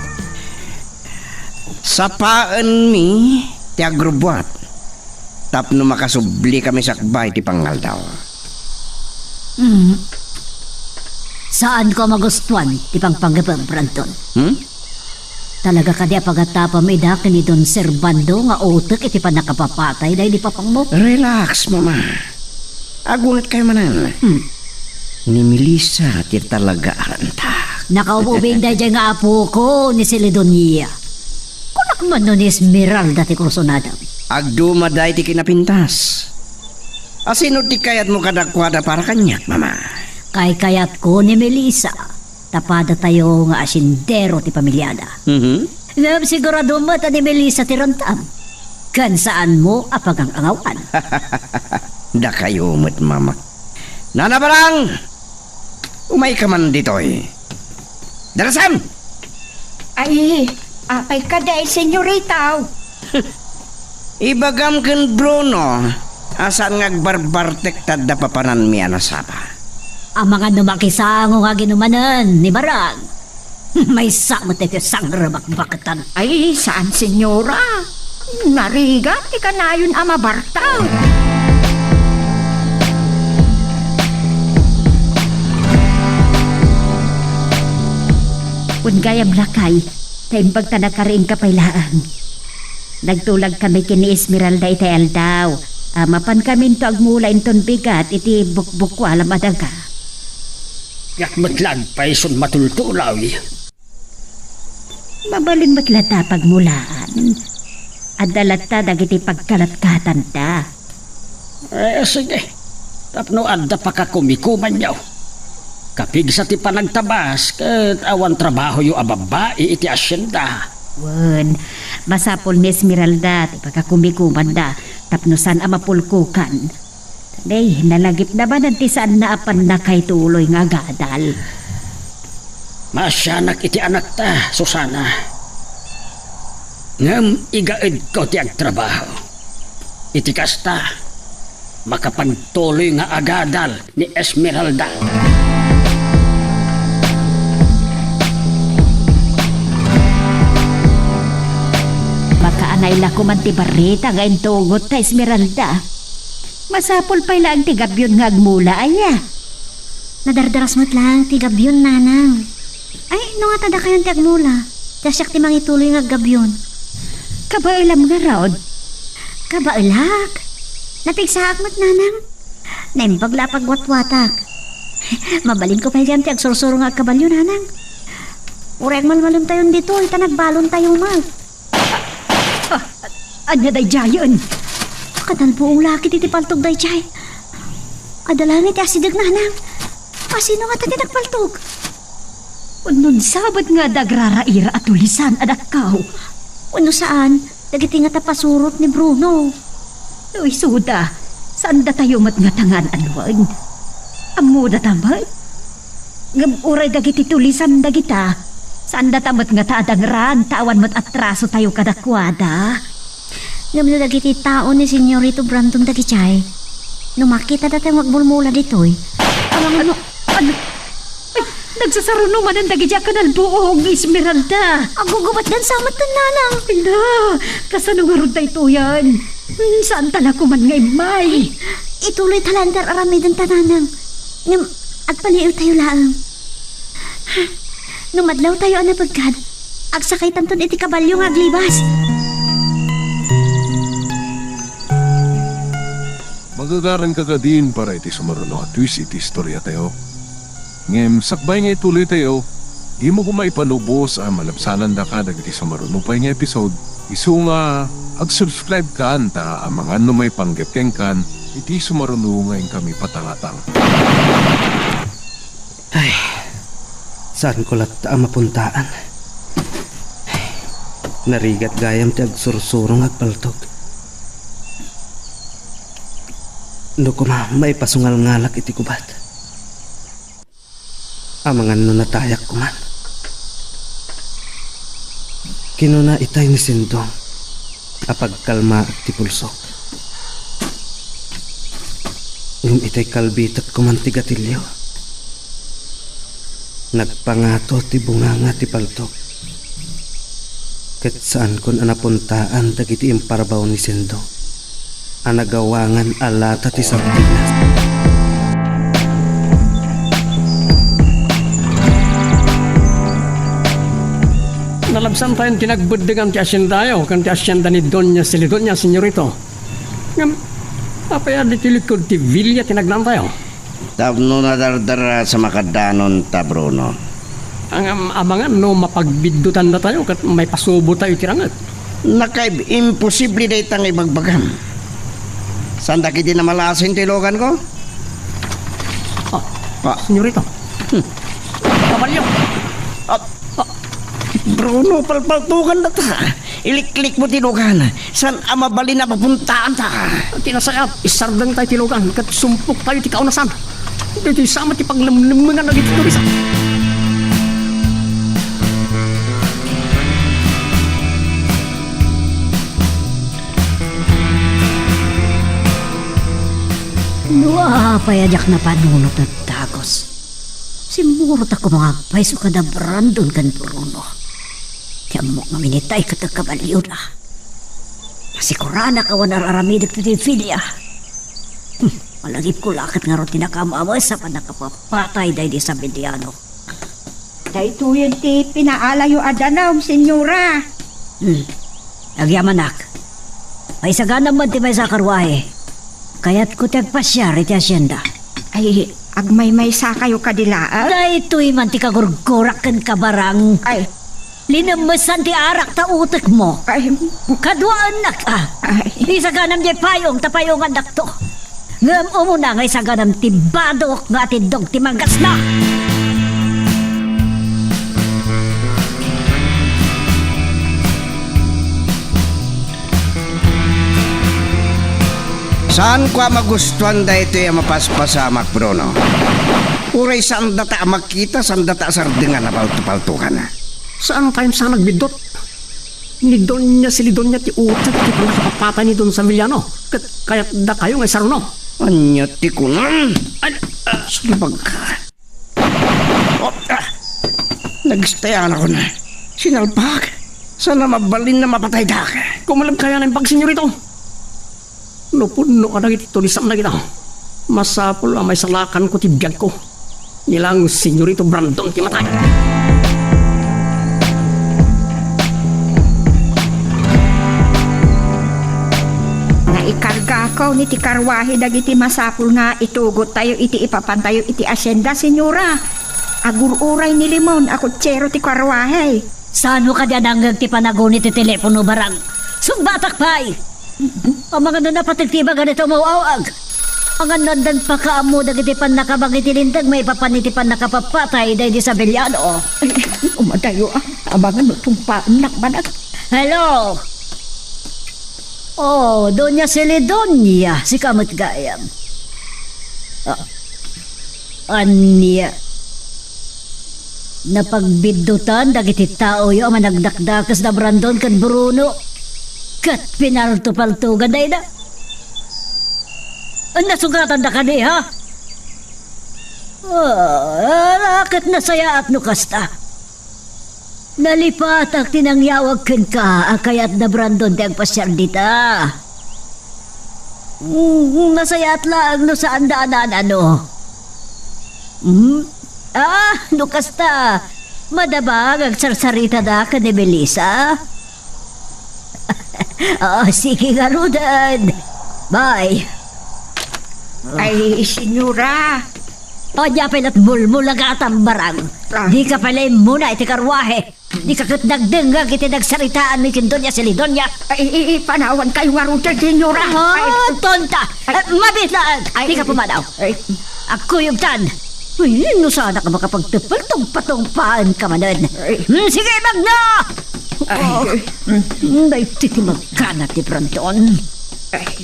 Sapaan mi ti agrubuat. Tapno makasubli kami sakbay ti pangaldaw. Saan ko magustuhan ti pangpanggapang Brandon? Talaga ka di pagatapa may dakin ni Don Servando nga utek iti pa nakapapatay dahil di papang mo. Relax, mama. Agunit kayo manan. Ni Melissa ti talaga arantak. Nakaububing dahil nga apo ko ni Silidonia. Kunak man nun ni Esmeralda ti Corsonada. Agdumaday ti kinapintas. Asino ti kayat mo kadakwada para kanyak, mama? Kayat ko ni Melissa. Tapada tayo nga asindero ti pamilyada. Ngam sigurado mo ta ni Melissa ti rantam. Kan saan mo apagang angawan. Da kayo mo't mama. Nanabarang! Umay ka man ditoy. Darasam! Ay, apay ka dahil, senyorita. Ibagam ken Bruno. Asan ngagbarbartek tadda papanan mi anasapa. Ang mga numakisango nga ginumanan ni Barang. May samot ito sang rabak-bakatan. Ay, saan, senyora? Narigat, ika na yun amabartaw. Kung gayam lakay, taimbag ta nakariing kapaylaan. Nagtulag kami kini Esmeralda iti aldaw. Mapan kami to agmula inton bigat iti bukbukwalam adaga. Yak matlag pa ison matultulaw. Mabalin matlata pagmulaan. Adalata dagiti pagkalatkatan ta. Sige. Tapno adda pa ka kumikuman niyaw. Kapig sa ti panagtabas, kat awan trabaho yu ababae iti asyenda. Wen, masapol ni Esmeralda, ti pagkakumikuman da, tapnusan amapulkukan. Day, nalagip na ba nanti saan na apan na kay tuloy nga gadal? Masyanak iti anak ta, Susana. Ngam igaid ko ti agtrabaho. Iti kasta, makapagtuloy nga agadal ni Esmeralda. Makaanay la kuman ti barita nga intugot ta Esmeralda. Masapol pa lang ti gabyon nga agmula aya. Nadardaras mo't lang, tigabyon, nanang. Ay, no nga tada kayon ti agmula. Tasyak ti mangituloy nga gabyon. Kabailam nga raod. Kabailag. Napigsaak mo't, nanang. Naimbag la pagwatwatak. Mabalin ko pa yung ti agsursuro nga kabalyo, nanang. Urek malmalon tayo dito, itanagbalon tayo mag. Anya day jayon? Kadal buong laki ti paltog day chay. Adalan iti asidag, nanang. Pasino nga tayo nagpaltog? Unun sabat nga dagraraira at tulisan adakaw. Ano saan? Dagiti nga tapasurot ni Bruno. Uy, suda. Saan da tayo mat nga tangan anwan? Amo da tamat? Ngam uray dagiti tulisan dagita. Saan da tamat nga taadangran, tawan mat atraso tayo kadakwada. Ngam na dagiti tao ni Senyorito Brandon dagichay. No makita da tayo magbulmula ditoy. Ano? Ay, nagsasaro naman ang dagidya ka ng buong Esmeralda. Agugubat dan samat ng nanang. Ina, kasano nga ron tayo yan? Saan tala ko man ngay may? Ituloy talandar aramidan tananang. Ngam, agpaliw tayo laang. Numadlaw tayo ang napagkad. Agsakay tanton iti kabalyo nga aglibas. Magagaran ka ka din para iti sumaruno at twist iti istorya tayo. Ngem, sakbay nga ituloy tayo, di mo kumaipanubos ang malapsanan na ka dagiti sumaruno pa nga episode. Isu nga, ag-subscribe ka anta ang mga may panggepkeng kan, iti sumaruno ngayon kami patangatang. Ay, saan ko lata ang mapuntaan? Ay, narigat gayam ti agsursurong agpaltog. No ko may pasungal ngalak iti kubat. Amangan no natayak ko man. Kinuna itay ni Sindong apagkalma at ti pulsok. Ngum itay kalbitat ko man ti gatilyo. Nagpangato ti bunganga ti paltok. Ket saan kon anapuntaan dagiti imparbaw ni Sindong. Anagawangan alata ti sardinas. Nalabsan tayong tinagbudigan ti asyendayo, kan ti asyenda ni Doña Celidonia, senyorito. Ngam, apaya di tilikod ti Villa tinagnan tayo. Tapno nadardara sa makadanon ta, Bruno. Ang amangan no mapagbidutan na tayo kat may pasubo tayo tirangat. Imposible na itang ibagbagam. Saan dakiti na malasin tilogan ko? Senyorito. Kabalyo. Bruno, palpaltukan na ta. Iliklik mo tilugan. San amabali na papuntaan ta? Tinasayap, isardang tayo tilugan, kat sumpok tayo ti kaunasan. Dito sama ti paglamlamangan na dito turisa. Dua payajak na panunot at agos. Simurot ako mga paiso ka na Brandon kan Bruno. Tiyan mo nga minitay ka kabalyo na. Nasikurana ka wa nararamidag to ti Filia. Malagip ko lakit nga ron tinakamama sa panakapapatay dahi di sa Biliano. Dahito yun ti pinaalayo adanaw, senyora. Agyaman nak. Ay sagana man ti may sa karwahe. Kaya't ko tagpasyar iti asyenda. Ay, agmay-may sa kayo kadilaan. Dahito'y man ti kagurgurak kan kabarang. Ay, Linamasan ti arak ta utek mo. ay, Kaduaan na ka. ay. Di saganam di payong tapayongan dakto. Ngam umuna ngay saganam ti badok nga ti dog ti manggas na. Saan ko magustuhan da ito yung mapaspasamak, Bruno? Uray saan data makita, saan data sardingan na palto-paltukan na. Saan time sa nagbidot? Ni Donya si Lidonya ti utak ti panakapapatay ni Don Samiliano. Kaya't da kayo ngay saruno. Anya ti kunan? Sige ka. Nagstayan ako na. Sinalpak. Sana mabalin na mapatay da ka. Kumalam kaya ng pagsenyorito. Nupuno ka na tulisam na kita. Masapol ang may salakan ko ti biyag ko. Nilang senyorito Brandon ti matay. Ikarga ko ni ti karwahe dagiti masapul nga itugot tayo iti ipapantayo iti asyenda, senyora. Agur-uray ni Limon, ako tsero ti karwahe. Saan mo ka dyan hanggang ti panagunit ti telepono barang? Sumbatak pa'y! Ang mga nanapatagtiba ganito mawawag. Ang nandan pa ka mo dagiti pan nakabang itilintag may papaniti pan nakapapatay dahil di sa Biliano. Umadayo abangan mo tumpaan nakbanag. Hello! Oh, Doña Celedonia, si Kamot Gayam. Anya. Napagbidutan, dagiti tao yung managdakdakas na Brandon kan Bruno. Kat pinalto-paltugan na ina. Nasugatan na ka ni, ha? Lakit na saya at nukasta. Nalipat ang tinangyawag kan ka, kayat na Brandon di ang pasyal dita. Nasayat lang no saan daanan ano. Nukasta. Madabag ang sarsarita da ka ni Melissa. Sige nga Rudan. Bye. Ay, senyora. O diya pilat bulmulagatang barang. Di ka pala muna iti karwahe. Di ka katnagdengag iti nagsaritaan ni Kindonya si Lidonya. Ay, panawan kayo nga rin, senyora. Tonta! Mabitlaan! Di ka pumanaw. Ako yung tan. No sana ka makapagtupal tong patungpaan ka manan. Sige, magna! Naititi magkanat ni Brandon.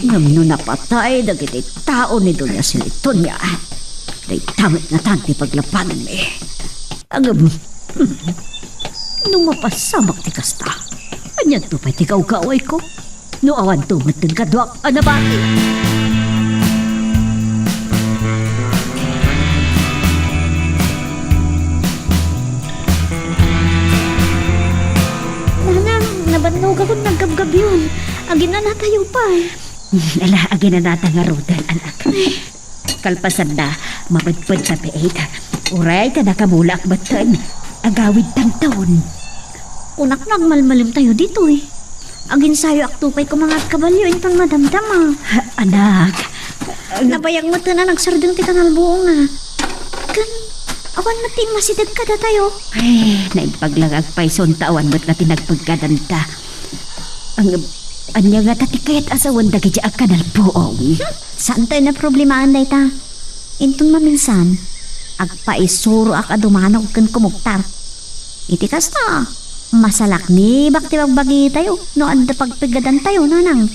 Ngam no napatay dagiti tao ni Donya si Lidonya. Day tamit na tanti paglapanan mi. Agam, nung mapasamak ti kasta, anyan to pa'y ti kaugaway ko. No awan tungat din kadwak, anabati. Nanang, nabannog ako naggabgab yun. Agin na natayo pa eh. Ala, agin na nata nga Rudan, anak. Kalpasan na, mapagpad sa peet. Uray ka nakamulak batan. Agawid tang taon. Unak nagmalmalim tayo dito eh. Agin sayo aktupay ko mga kabalyo intong madamdama. Anak, Nabayag mo na nagsardong ti kanal buong na. Kan, awan mating masidag ka da tayo. ay, naigpaglagag pa ison tawan ba't ka tinagpagkadanta. Anya nga tati kaya't asawan dagi dya kanal buong. Saan tayo na problemahan day ta? Intong maminsan, agpaisuro ak adumanog kan kumuktar. Iti kasta, masalak ni bakti magbagi tayo, no anda pagpigadan tayo, nanang.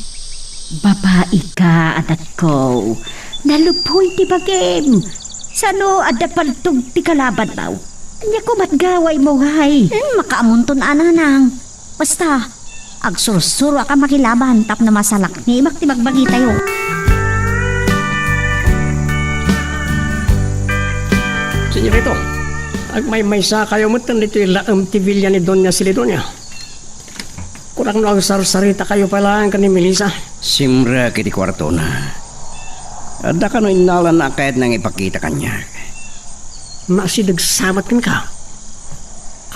Babae ka, atat ko. Nalupoy ti bagim. Sano adda paltog ti kalaban daw? Anya ko matgaway mo hay. Makaamunton ananang. Basta, agsursuro ka makilaban tap na masalak ni bakti magbagi tayo. senyorito. Agmay sa kayo mo tan dito yung tibilya ni Doña Silidonia. Kurang no agsar-sarita kayo pala ang ni Melissa. Simra kiti kwarto na. Ada ka no inalan na kahit nang ipakita kanya. Nasidagsamat kan ka.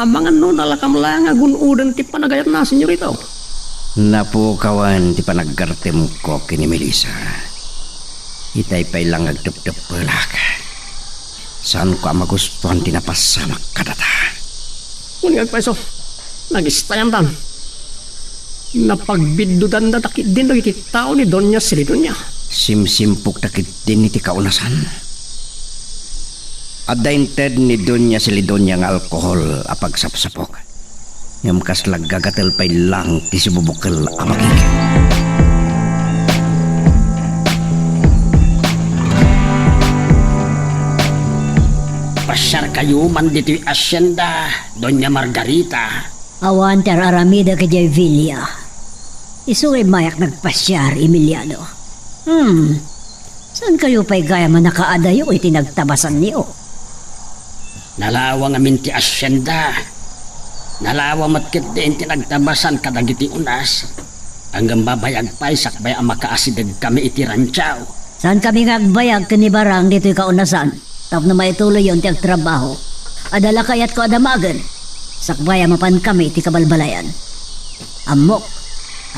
Amangan no nalakam lang agunudan ti panagayat na senyorito. Napukawan ti panaggartem ko kini Melissa. Itay pay lang agdep-dep pelak. Saan ko magustuhan tinapasamak kadata. Kung agpaiso, nagistayan tan. Napagbidudan na takit din iti tao ni Doña Silidonia. Simsimpok takit din iti kaunasan. Adainted ni Doña Silidonia ng alkohol apag sapsapok. Ngam kaslag gagatel pay lang ti sibubukal amagig. Pasyar kayo man dito'y asyenda, Doña Margarita. Awan tar aramida ka jay Villa. Isu'y mayak nagpasyar, Emiliano. Saan kayo pa'y gaya man nakaadayo iti nagtabasan niyo? Nalawa nga minti asyenda. Nalawa matkit din tinagtabasan kadagiti unas. Hanggang babayag pa'y sakbay ang makaasidag kami iti rantsaw. Saan kami ngagbayag kanibarang dito'y kaunasan? Tap na maituloy yung tiyag trabaho. Adala kayat ko adamagan. Sakbaya mapan kami iti kabalbalayan. Amok,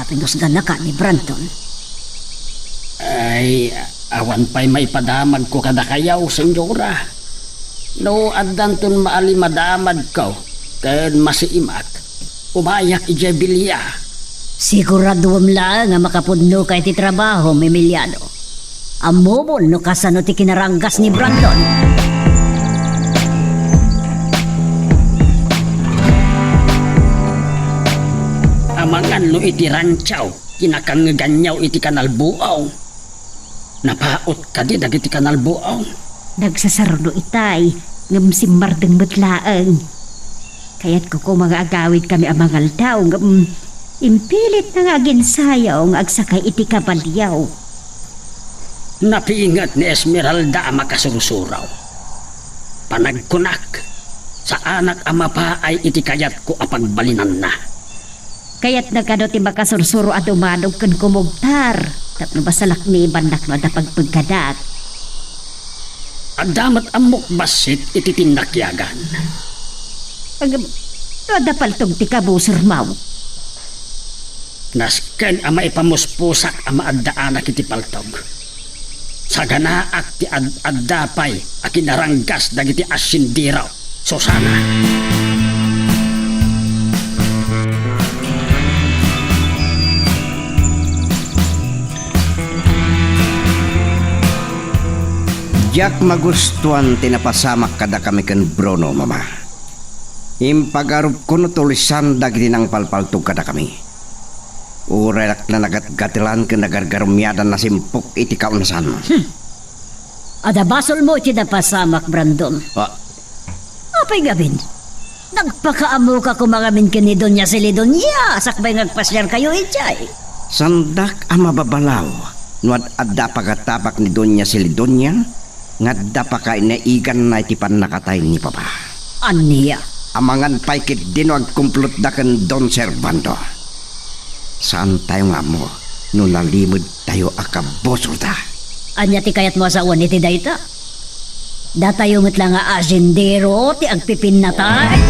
apindos ganaka ni Branton. Ay, awan pa'y may padamag ko kada kayaw, senyora. No, adanton maali madamag ko, ken masiimak. Umayak ijay bilya. Siguraduam lang nga makapudno kay ti trabaho, Emiliano. Amomon no kasano ti kinaranggas ni Branton. Amangan no iti rantsaw, kinakangaganyaw iti kanalbuaw. Napaot ka di dagiti kanalbuaw. Nagsasarno itay, ngam simmardeng betlaang. Kaya't ko mga agawid kami ang mga aldaw, ngam impilit na nga ginsayaw ng agsakay iti kabalyaw. Napiingat ni Esmeralda ang makasurusuraw. Panagkunak, sa anak ama pa ay iti kayat ko apagbalinan na. Kaya't nagkano ti makasursuro at umanog kan kumugtar. Tapno basalak ni bandak no da pagpagkadat. Adamat amok basit iti tinakyagan. Da paltog ti kabusor maw. Nasken ama ipamuspusak ama addaanak iti paltog. Sa ganaak ti addapay a kinaranggas dagiti asyendiraw. Susana. Jak magustuhan tinapasamak kada kami ken Bruno, mama. Impagarup ko no tulisan dagiti nang palpaltog kada kami. Urelak na nagatgatilan ken nagargarumyadan na simpok iti kaunasan. Ada basol mo iti napasamak, Brandon. Apay gabin? Nagpakaamo ka kumagamin ka ni Doña Silidonia. Sakbay ngagpasyar kayo itay. Sandak ang mababalaw. Nuad adda pagatapak ni Doña Silidonia. Ngadda pa ka inaigan na itipan nakatay ni Papa. Aniya? Amangan paikit din wag kumplot da kan Don Servando. Saan tayo nga mo? No nalimod tayo akaboso da. Anya ti kayat mo asawan iti dayta? Datayo ngat lang nga asyendero ti agpipin na tay.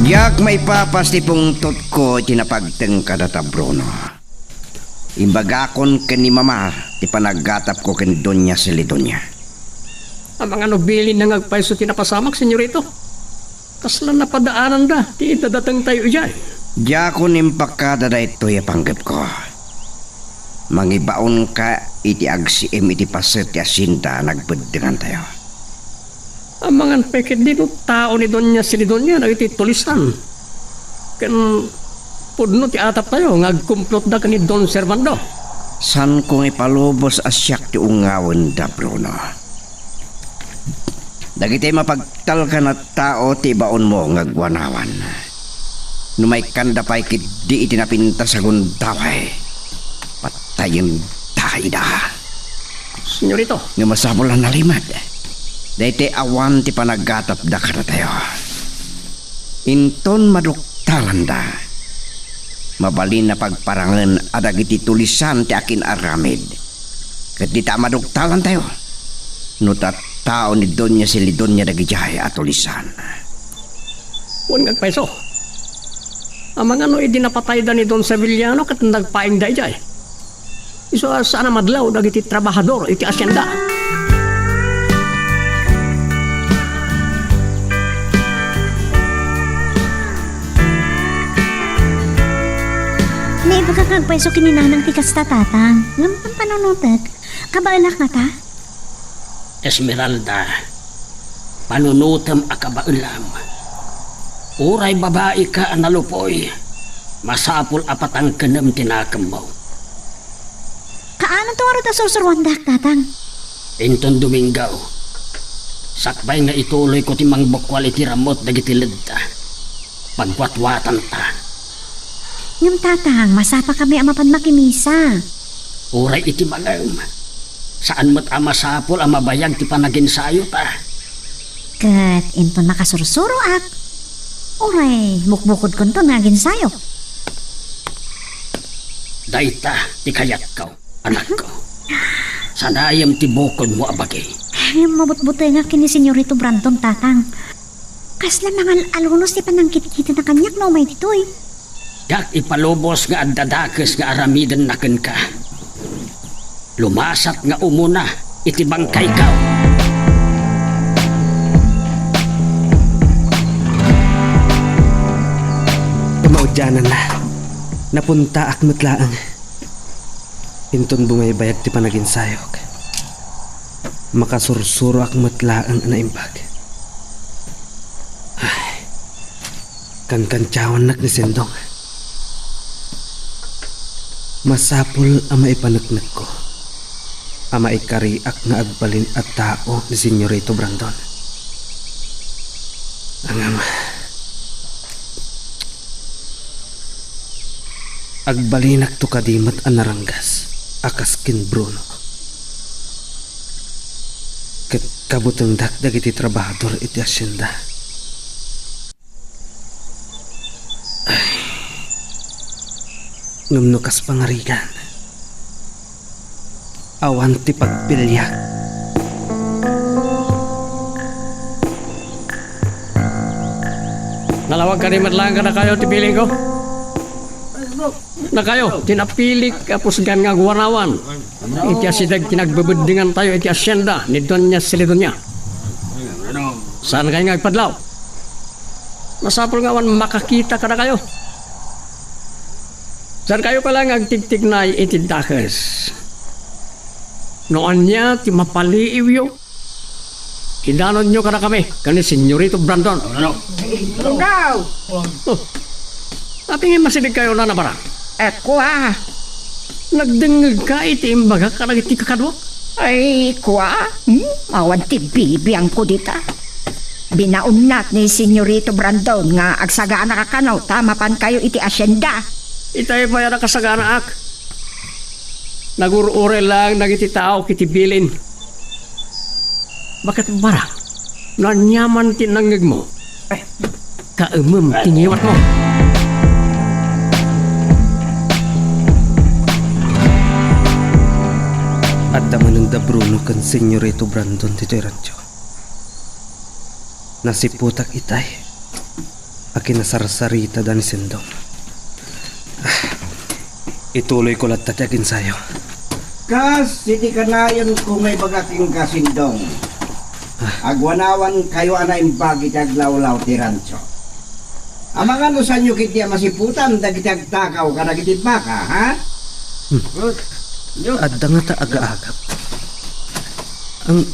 Yak may papas ti pungtot ko tinapagteng kadata Bruno. Imbagakon ken ni Mama ti panaggatap ko ken Doña Silidonia. Ang mga nobilin na ngagpaiso tinapasamak, senyorito. Kaslan na padaanan da, ti itadatang tayo ijay. Diyakon impakada da ito panggap ko. Mangibaon ka iti agsiim iti paset ti asinta nagbedengan tayo. Ang mga peket dito, tao ni Doña Silidonia na iti tulisan. Ken pudno ti atap tayo, ngagkumplot da ni Don Servando. San kong ipalubos asyak ti ungawan da Bruno. Dagiti mapagtal ka na tao ti baon mo ngagwanawan. Numay kanda pa'y di itinapinta sa gundaway. Patayin ida. Senyorito. Nga masamulan nalimad. Dahiti awan ti panagatap da ka na tayo. Inton maduktalan da. Mabalin na pagparangan adag iti tulisan ti akin aramid. Kat di ta maduktalan tayo. Nutat tao ni Donya Silidonya dagijay at tulisan. Huwag nagpaiso. Amang ano idinapatay da ni Don Sevillano kat nagpaing da ijay. Iso sana madlaw dagiti trabahador iti asyenda. May iba kang paiso kininanang tikas tatang. Ngam ang panunutek. Kabaalak nga ta? Esmeralda, panunutam akabaulam. Uray babae ka analupoy. Masapul apat ang kanam tinakam mo. Kaano to arot asursurwandak tatang? Inton Domingaw. Sakbay nga ituloy ko timang bukwal iti ramot dagiti ledta. Pagwatwatan ta. Ngam tatang, masapa kami amapan makimisa. Uray iti magam. Saan mo't amasapul ang mabayag ti panaginsayo ta. Kat inton nakasursuro ak. Oray, mukbukod ko to nagin sayo. Dayta ti kayat ko, anak ko. Sanayam ti bukod mo abagay. Mabutbutoy nga kini Senyorito Brandon tatang. Kasla mga alunos ti panangkit-kita na kanyak no may ditoy. Dak ipalubos nga adadakes nga aramidan naken ka. Lumasat nga umuna iti bangkay ka. Tumaudyanan na. Napunta ak matlaang. Inton bumaybayag ti panaginsayok. Makasursuro ak matlaang naimbag. Ay, kankantyawan nak ni Sendong. Masapul ang maipanagnak ko. Ang maikariak nga agbalin at tao ni Senyorito Brandon. Ang ama. Agbalinak to kadimat anaranggas akas kin Bruno. Ket kabutang dakdag iti trabahador iti asyenda. Ay, ngumnukas pangarigan. Awan ti pagpilyak. Nalawag ka rin matlang ka na kayo tipiling ko. Na kayo, tinapilik kapos gan nga guwanawan. Iti asidag kinagbabudingan tayo iti asyenda ni Donya Silidonya. Saan kayo ngagpadlaw? Masapol nga wan makakita ka na kayo. Saan kayo pala ngagtigtig na iti dakes? Noon niya ti mapaliiw yo. Kidanon nyo ka na kami, kani Senyorito Brandon. Daw! Ating masinig kayo na nabara. Kwa. Nagdengeg ka iti imbaga ka na iti kakadwa. Ay, kwa. Awan ti bibiyang ko dita. Binaunat ni Senyorito Brandon nga agsagaan na kakanaw. Tamapan kayo iti asyenda. Itay pa yan nakasagana ak. Nagurure lang nagiti tao kiti bilin. Bakit barang? Nanyaman tinangig mo. Kaumem tingiwat mo. At daman ng da Bruno kan Senyorito Brandon ti rancho. Nasiputak itay. Akin nasarsarita da ni Sendong. Ituloy ko lahat tatyakin sayo. Kas, siti kanayon kung may bagaking kasindong. Agwanawan kayo ana imbagi taglawlaw ti rancho. Amang ano sa inyo kiti masiputan dagiti agtakaw ka dagiti baka, ha? Adda nga ta aga-agap. Ang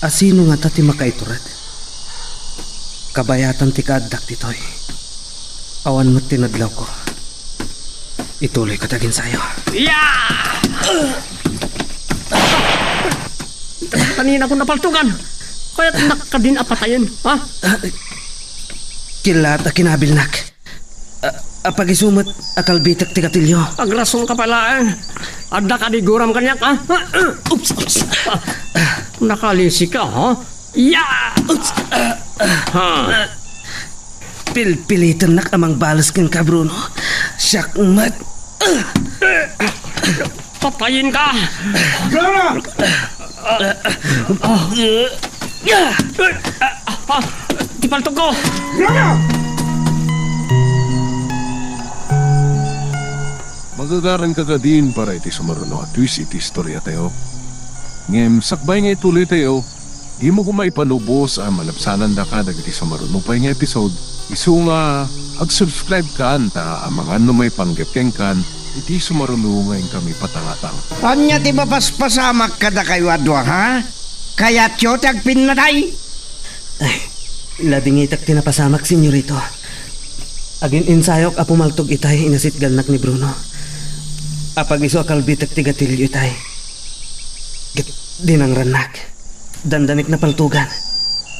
asino nga ta ti makaiturat. Kabayatan ti kaaddak titoy. Awan mo't tinadlaw ko. Ituloy ko tagin sayo. Kanina ko napaltugan. Kaya't nakadin apatayin, ha? Kilat a kinabilnak. Apagisumat akalbitak ti katilyo. Agrason ka pala eh. Adda ka di guram kanyak ha? Oops! Nakalisi ka ha? Ya! Oops! Pilpilitan nak amang balas ken ka, Bruno. Syakmat. Patayin ka! Tipaltog ko! Magagaran ka din para iti sumaruno at twist iti istorya tayo. Ngem, sakbay nga ituloy tayo, di mo kumay panubos ang malapsanan da ka dagiti sumaruno pa nga episode. Isu nga, ag-subscribe ka ta ang mga ano may panggapkeng kan, iti sumaruno ngayon kami patangatang. Anya ti mapaspasamak kada kayo adwa, ha? Kaya tiyo tagpin na tay. Ladingitak tinapasamak, senyorito. Agin insayok a pumaltog itay inasit galnak ni Bruno. Apag iso akalbitak ti gatilyo itay. Dinang ranak. Dandanik na paltugan.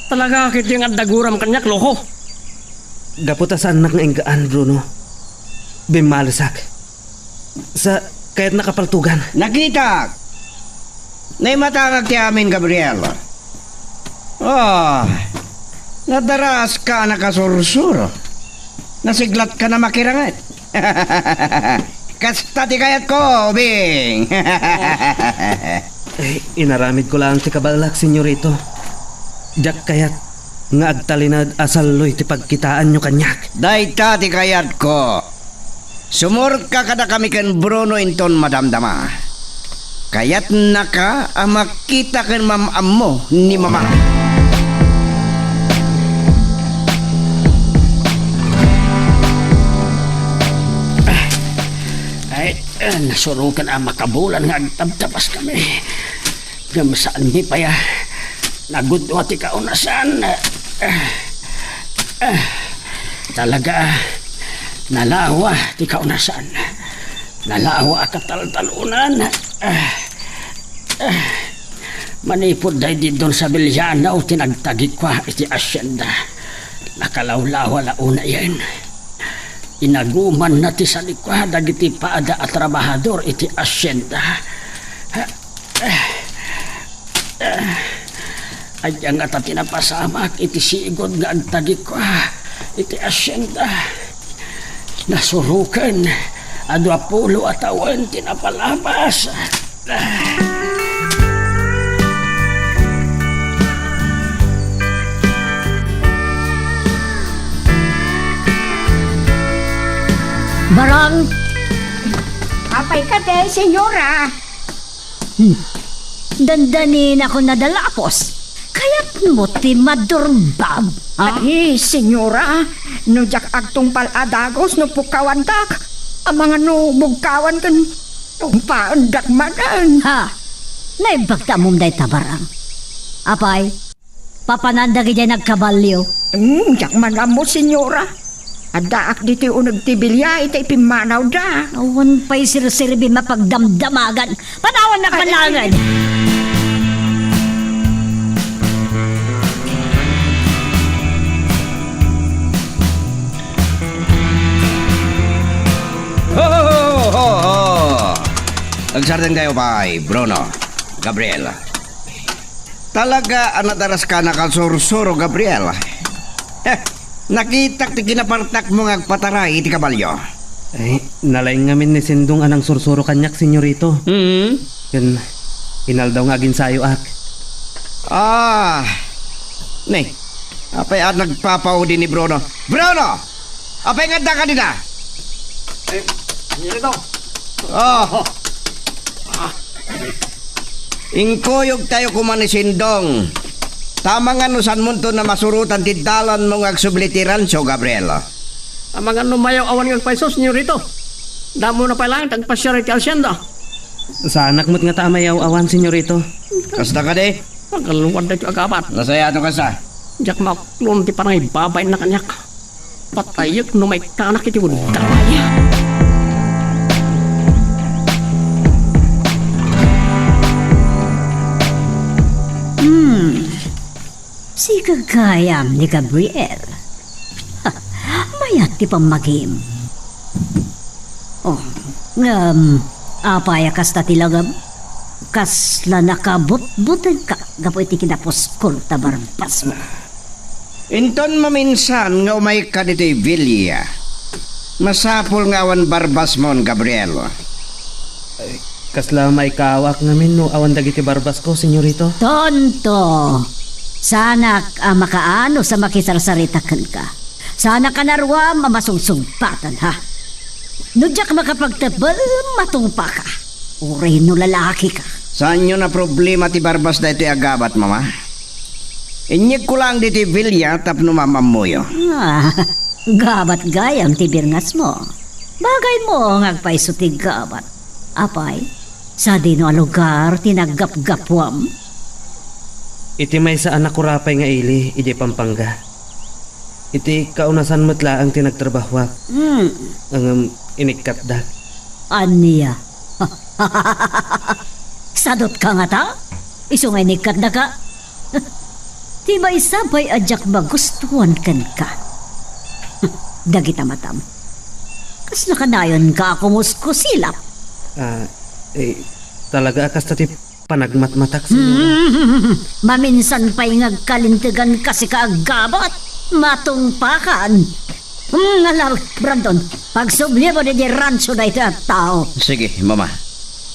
Talaga kiti nga daguram kanyak loho. Gaputasan nak nga inggaan, Bruno. Bimalisak. Sa kaya't nakapaltugan. Nakita! Naimatangag ti amin, Gabriel. Oh, nadaras ka nakasursuro. Nasiglat ka na makirangat. Kasta ti kayat ko, Bing. Inaramid ko lang ti kabalak, senyorito. Jak kayat nga agtalinad asaloy ti pagkitaan nyo kanyak. Dayta ti kayat ko. Sumur ka kada kami ken Bruno inton madamdama. Kayat na ka ang makita ken mamam mo ni mama. Nasurukan ang makabulan nga agtabtabas kami. Gamasaan mi pa ya. Nagudwa ti kaunasan. Talaga nalawa ti kaunasan. Nalawa kataltalunan. Manipod day di doon sa Bilyanaw tinagtagik kwa iti asyenda. Nakalawlawa launa yan. Inaguman na ti sa likwa dagiti paada at trabahador iti asyenda. Ayan nga ta tinapasamak iti sigod nga agtagik kwa iti asyenda. Nasurukan adwa pulo atawan tinapalabas. Barang! Apay ka te, senyora! Dandanin ako nadalapos. Kaya't mo ti madurbab. Ay, senyora, no jak agtong paladagos no pukawan tak. Ang mga no bugkawan kan tumpaan dakmanan. Ha? Naibagta mong day tabarang. Apay, papanandag dyan nagkabalyo. Jak manam mo, senyora. Adaak dito unag tibilya, ita ipimanaw da. Awan pa'y sir-sirbi mapagdamdamagan. Panawan na kalangan. Nagsartan kayo pa, Bruno, Gabriel. Talaga anadaras ka nakasursuro, Gabriel. Nakitak ti kinapartak mo ngagpataray iti kabalyo. Ay, nalaing ngamin ni Sindong anang sursuro kanyak, senyorito. Yan, inaldaw nga ginsayo ak. Ne, apay at nagpapaudi ni Bruno. Bruno! Apay nga da ka nila? Senyorito! Ingkoyog tayo kuman ni Sindong. Tama nga no san munto na masurutan ti dalan mong agsublitiran so, Gabriel. Ang mga numayaw awan ng paiso, senyorito. Damo na pala ang tagpasyari ti asyenda. Sa anak mo't nga tamayaw awan, senyorito. Kasta ka de? Pagkaluwad na ito agapat. Nasaya ito ka sa? Jak maklon ti parang ibabay na kanyak. Patayok no may kanak iti udamaya. Si kagayam ni Gabriel. Mayat ti pamagim. Oh, apaya kas tatilagam. Kasla nakabut-butan ka. Gapo iti kinapos kulta barbas mo. Inton maminsan nga umay ka dito'y Villa. Masapul nga awan barbas mon, Gabriel. Kasla may kawak ngamin no awan dagiti barbas ko, senyorito. Tonto, sana makaano sa makisarsaritakan ka. Sana ka narwa mamasungsugpatan ha. Nudyak makapagtabal matungpa ka. Uray no lalaki ka. Saan nyo na problema ti barbas da ito'y agabat, mama? Inyig ko lang dito'y Villa tapno mamamuyo. Gabat gayam ti birngas mo. Bagay mo ngagpaiso ti gabat. Apay, sa dino a lugar tinaggap-gapwam. Iti may sa anak ko rapay nga ili, iti Pampanga. Iti kaunasan mo't laang tinagtrabahwak. Ang inikatdag. Aniya. Sadot ka nga ta? Iso nga inikat na ka? Di ba isabay adyak magustuhan kan ka? Dagita matam. Kasla ka na yun ka ako muskusilap. Talaga akas tati panagmatmatak sa Maminsan pa'y ngagkalintigan kasi kaagabat. Matungpakan. Alam, Brandon, pagsubli mo di rancho na ito at tao. Sige, mama.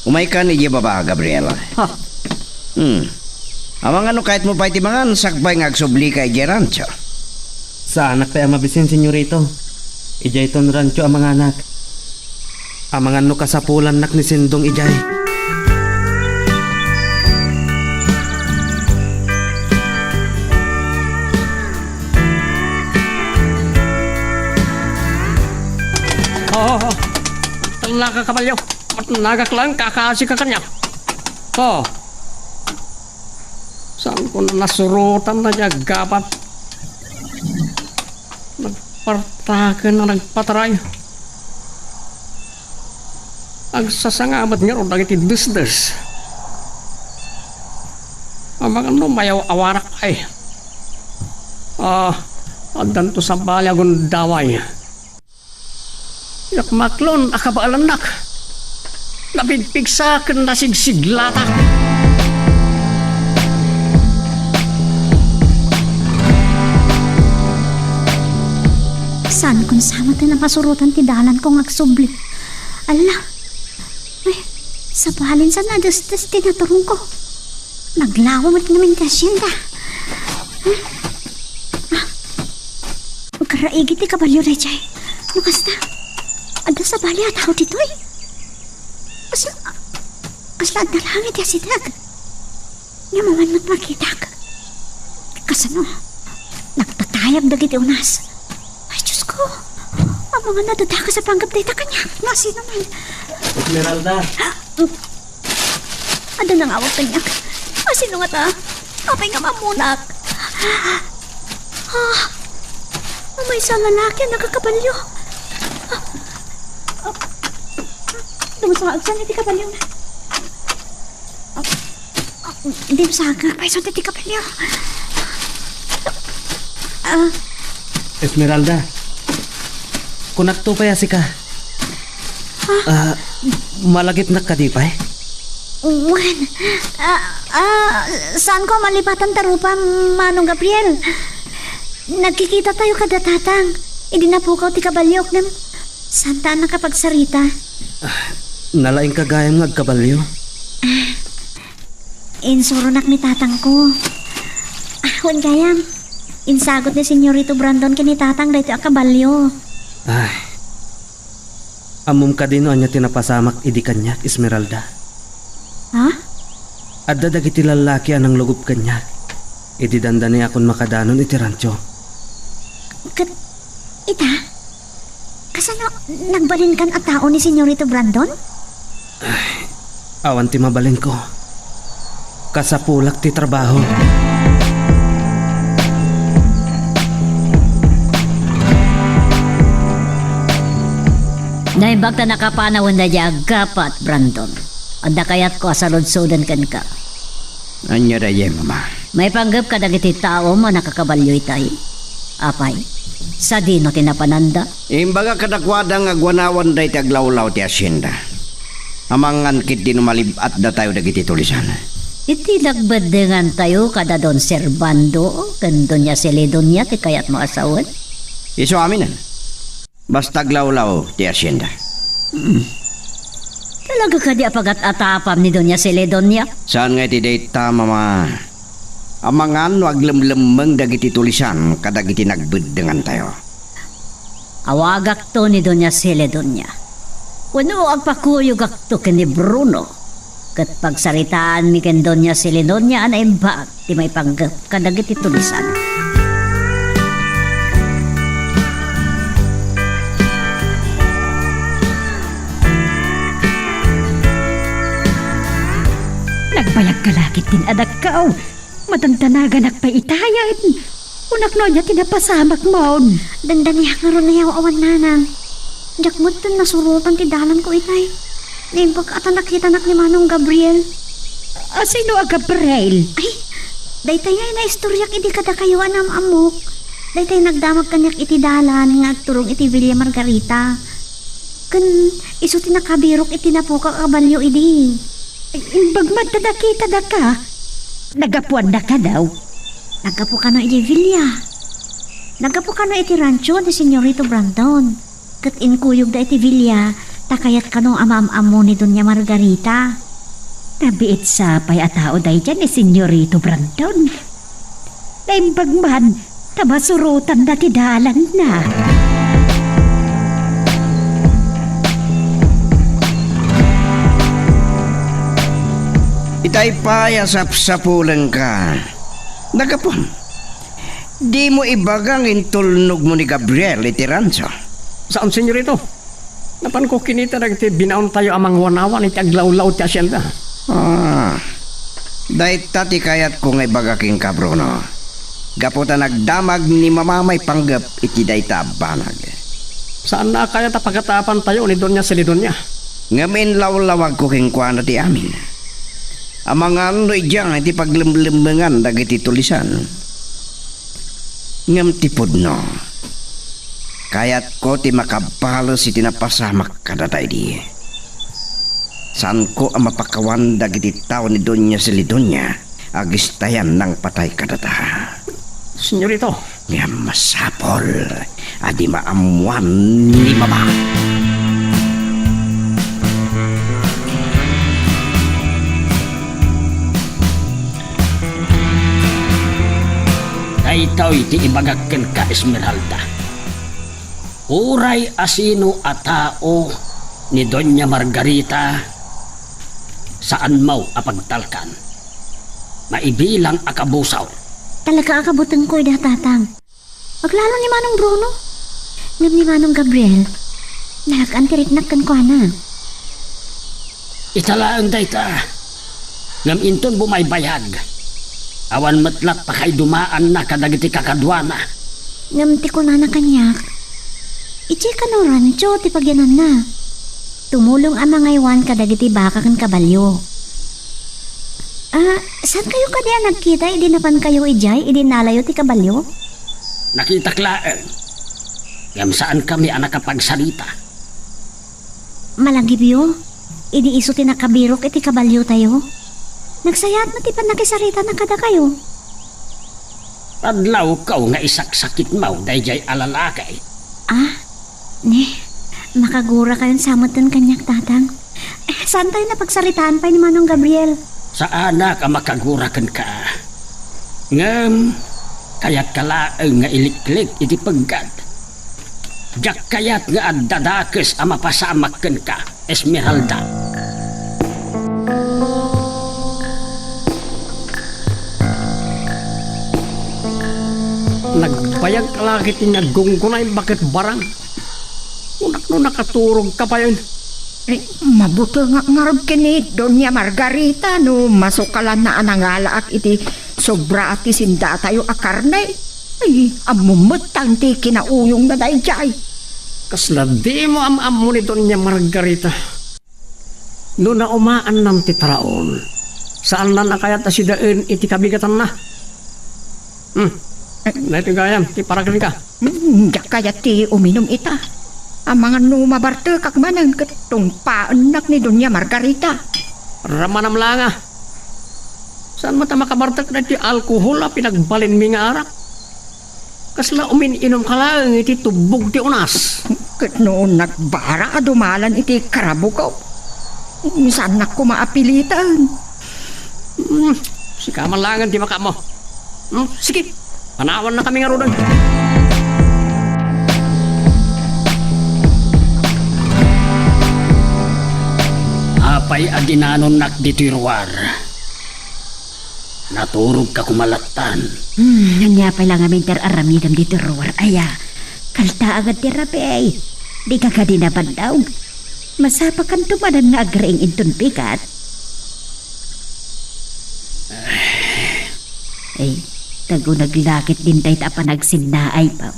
Umay ka ni baba, Gabriela. Amang ano kahit mo pa itimangan, sakbay ngagsubli kay rancho. Sa anak pa mabisin, senyorito. Ijay ton rancho ang mga anak. Amangan no kasapulan nak ni Sindong ijay. Talaga kabalyo. Matnagak lang, kakasi ka kanya. Saan ko na nasurutan na niya gapat? Nagpartakan na nagpataray. Agsasangabat nga ron dagiti des-des. Amang ano mayaw awarak ay. Adan to sa balyagon daway. Yak maklon akabaalanak. Napigpigsakan na sigsiglata. Saan kung sama tayo na masurutan ti dalan kong agsubli? Ala, sa bahalin sa nadastas tinaturong ko. Naglawa mat namin kasyenda. Karaigi ti kabalyo na jay. Makasta, ada sa bali at ako dito'y. Kasla at nalangit ya si Dag. Namaman mo't makitak. Kasano, nagtatayag dagiti unas. Ay, Diyos ko. Ang mga nadadaka sa panggap data kanya. Nasi naman. Esmeralda. Ada nang awag kanya. Sino nga ta? Apay nga mamunak. May isang lalaki ang nakakabalyo. Dumasakag saan iti kabalyo na? Hindi masakag. May isang iti kabalyo. Esmeralda. Kunakto pa yasi ka. Malagip na ka di pa eh? Wan. Saan ko malipatan tarupa, Manong Gabriel? Nagkikita tayo kada tatang. Hindi na pukaw ti kabalyok nam. Saan taan nakapagsarita? Nalaing kagayang ngagkabalyo. Insurunak ni tatang ko. Wan gayam. Insagot ni Senyorito Brandon kini tatang dahito ang kabalyo. Ay. Amum ka din anya tinapasamak idi kanyak, Esmeralda. Ha? Adda dagiti lalaki anang lugub kanyak. Idi dandani akon makadanon iti rancho. Ita? Kasano nagbalin kan at tao ni Senyorito Brandon? Ay, awan ti mabalin ko. Kasapulak ti trabaho. Naibag ta nakapanawon na diya gapat, Brandon. Adda kayat ko asalod-sodan kan ka. Anya da mama. May panggap ka dagiti tao mo nakakabalyo itay. Apay, Sa dino tinapananda. Imbaga kadakwada nga gwanawan day taglawlaw ti asyenda. Amangan kit din malibat da tayo dagiti tulisan. Iti lagbadengan tayo kada don Servando, kan Doña Celedonia, ti kayat mo asawan. Iso aminan. Basta glawlaw ti asyenda. Talaga ka di apagat atapam ni Doña Celedonia? Saan nga ti data mama? Amangan wag lemlemeng dagiti tulisan kadagiti nagbedengan tayo. Awagak to ni Doña Celedonia. Wano agpakuyog akto ken ni Bruno. Kat pagsaritaan mi ken Doña Celedonia ana imbag ti may panggap kadagiti tulisan. Nagbayag ka lakit din adak ka. Matantanagan nagpaitayan. Unak no niya tinapasamak mo. Dandaniyak nga ron na yaw awan nanang. Diyak mo dun nasurutan ti dalan ko itay. Naimbag ata nakita nak ni Manong Gabriel. Sino ang Gabriel? Ay, daytay nga na istoryak iti kada kayo anam amok. Daytay nagdamag kanyak iti dalan nga agturong iti Villa Margarita. Kan iso tinakabirok iti napuka kabalyo idi. Imbag matadakita da ka. Nagapuan na ka daw. Nagapo ka no iti Villa. Nagapo ka no iti rancho ni Senyorito Brandon. Kat inkuyog da iti Villa, takayat ka no amam-amo ni Doña Margarita. Nabiit sa pay at tao dahi dyan ni Senyorito Brandon. Naimbag man, tabasurutan na ti dalan na. Itay paya sapsapulan ka. Nagapon. Di mo ibagang intulnog mo ni Gabriel iti rancho. Saan, senyorito? Napan ko kinita na iti binaon tayo amang wanawan iti aglawlaw ti asyenda. Dahit tati kayat ko nga ibagaking ka, Bruno. Gaputa nagdamag ni mamamay panggap iti dayta banag. Saan na kaya tapagatapan tayo ni Doña Celedonia? Ngamin lawlawag ko kingkwana ti amin. Amangan no ijang iti paglemlembengan dagiti tulisan. Ngam tipod no. Kayat ko ti makabalos iti napasamak kadatay di. Saan ko ang mapakawan dagiti tao ni Doña Celedonia agistayan ng patay kadata. Senyorito. Ngam masapol adi maamuan ni mama. Itaw iti ibagakken ka, Esmeralda. Uray asino a tao ni Doña Margarita saan mau apagtalkan. Maibilang akabusaw. Talaga akabutan ko ida tatang. Maglalo ni Manong Bruno. Ngam ni Manong Gabriel. Nakakantiriknak kan ko na. Italaan dayta. Ngam inton bumaybayag. Awan matlat pa kay dumaan na kadagiti kakadwana. Ngam ti ko na kanyak. Ichi ka no rancho ti pagyanan na. Tumulong ang mga iwan kadagiti baka kan kabalyo. Saan kayo kadiya nagkita? Idi napan kayo ijay? Idi nalayo ti kabalyo? Nakita klaan. Ngam saan kami ang nakapagsalita. Malagibyo. Idi iso ti nakabirok iti kabalyo tayo. Nagsayat na ti pan nakisarita na kada kayo. Adlaw kaw nga isaksakit mau dayjay alalakay. Makagura kayon samutan kanyak tatang. Saan tayo napagsaritaan pa ni Manong Gabriel? Saan na ka makagurakan ka? Ngam, kayat kalaang nga iliklik iti paggat. Jak kayat nga addadakes ang mapasamakan ka, Esmeralda. Nagbayag kalakit yung nagunggunay bakit barang. Unak no nakaturog ka pa yun. Mabuti nga ngarab kini Doña Margarita no masukalan na anangalaak iti sobra ati sinda tayo akarne. Ay, amumutang ti kinauyong na dahi jay. Kasla di mo am mo ni Doña Margarita. No na umaan ng titraon. Saan na nakayat asidaan iti kabigatan na? Naito gayam, ti paragan ka. Diyak kaya ti uminom ita. Ang mga numabarte kak manan katong paanak ni Doña Margarita. Ramanam lang ah. Saan mata makabartak na ti alkohol a pinagbalin mi nga arak? Kasla umininom ka lang iti tubog ti unas. Kat noon nagbara ka dumalan iti karabukaw. Saan na ko maapilitan? Si kamalangan ti maka mo. Sige, panawan na kami nga rodan. Apay aginanon nak dito'y ruwar. Naturog ka kumalatan. Nanyapay lang amin ter aramidam dito ruwar. Aya, kalta agad ti rapi. Di ka ka dinabandaw. Masapakan tumanan nga agraing inton pikat. Ay, tago naglakit din tayo tapa nagsinnaay pa.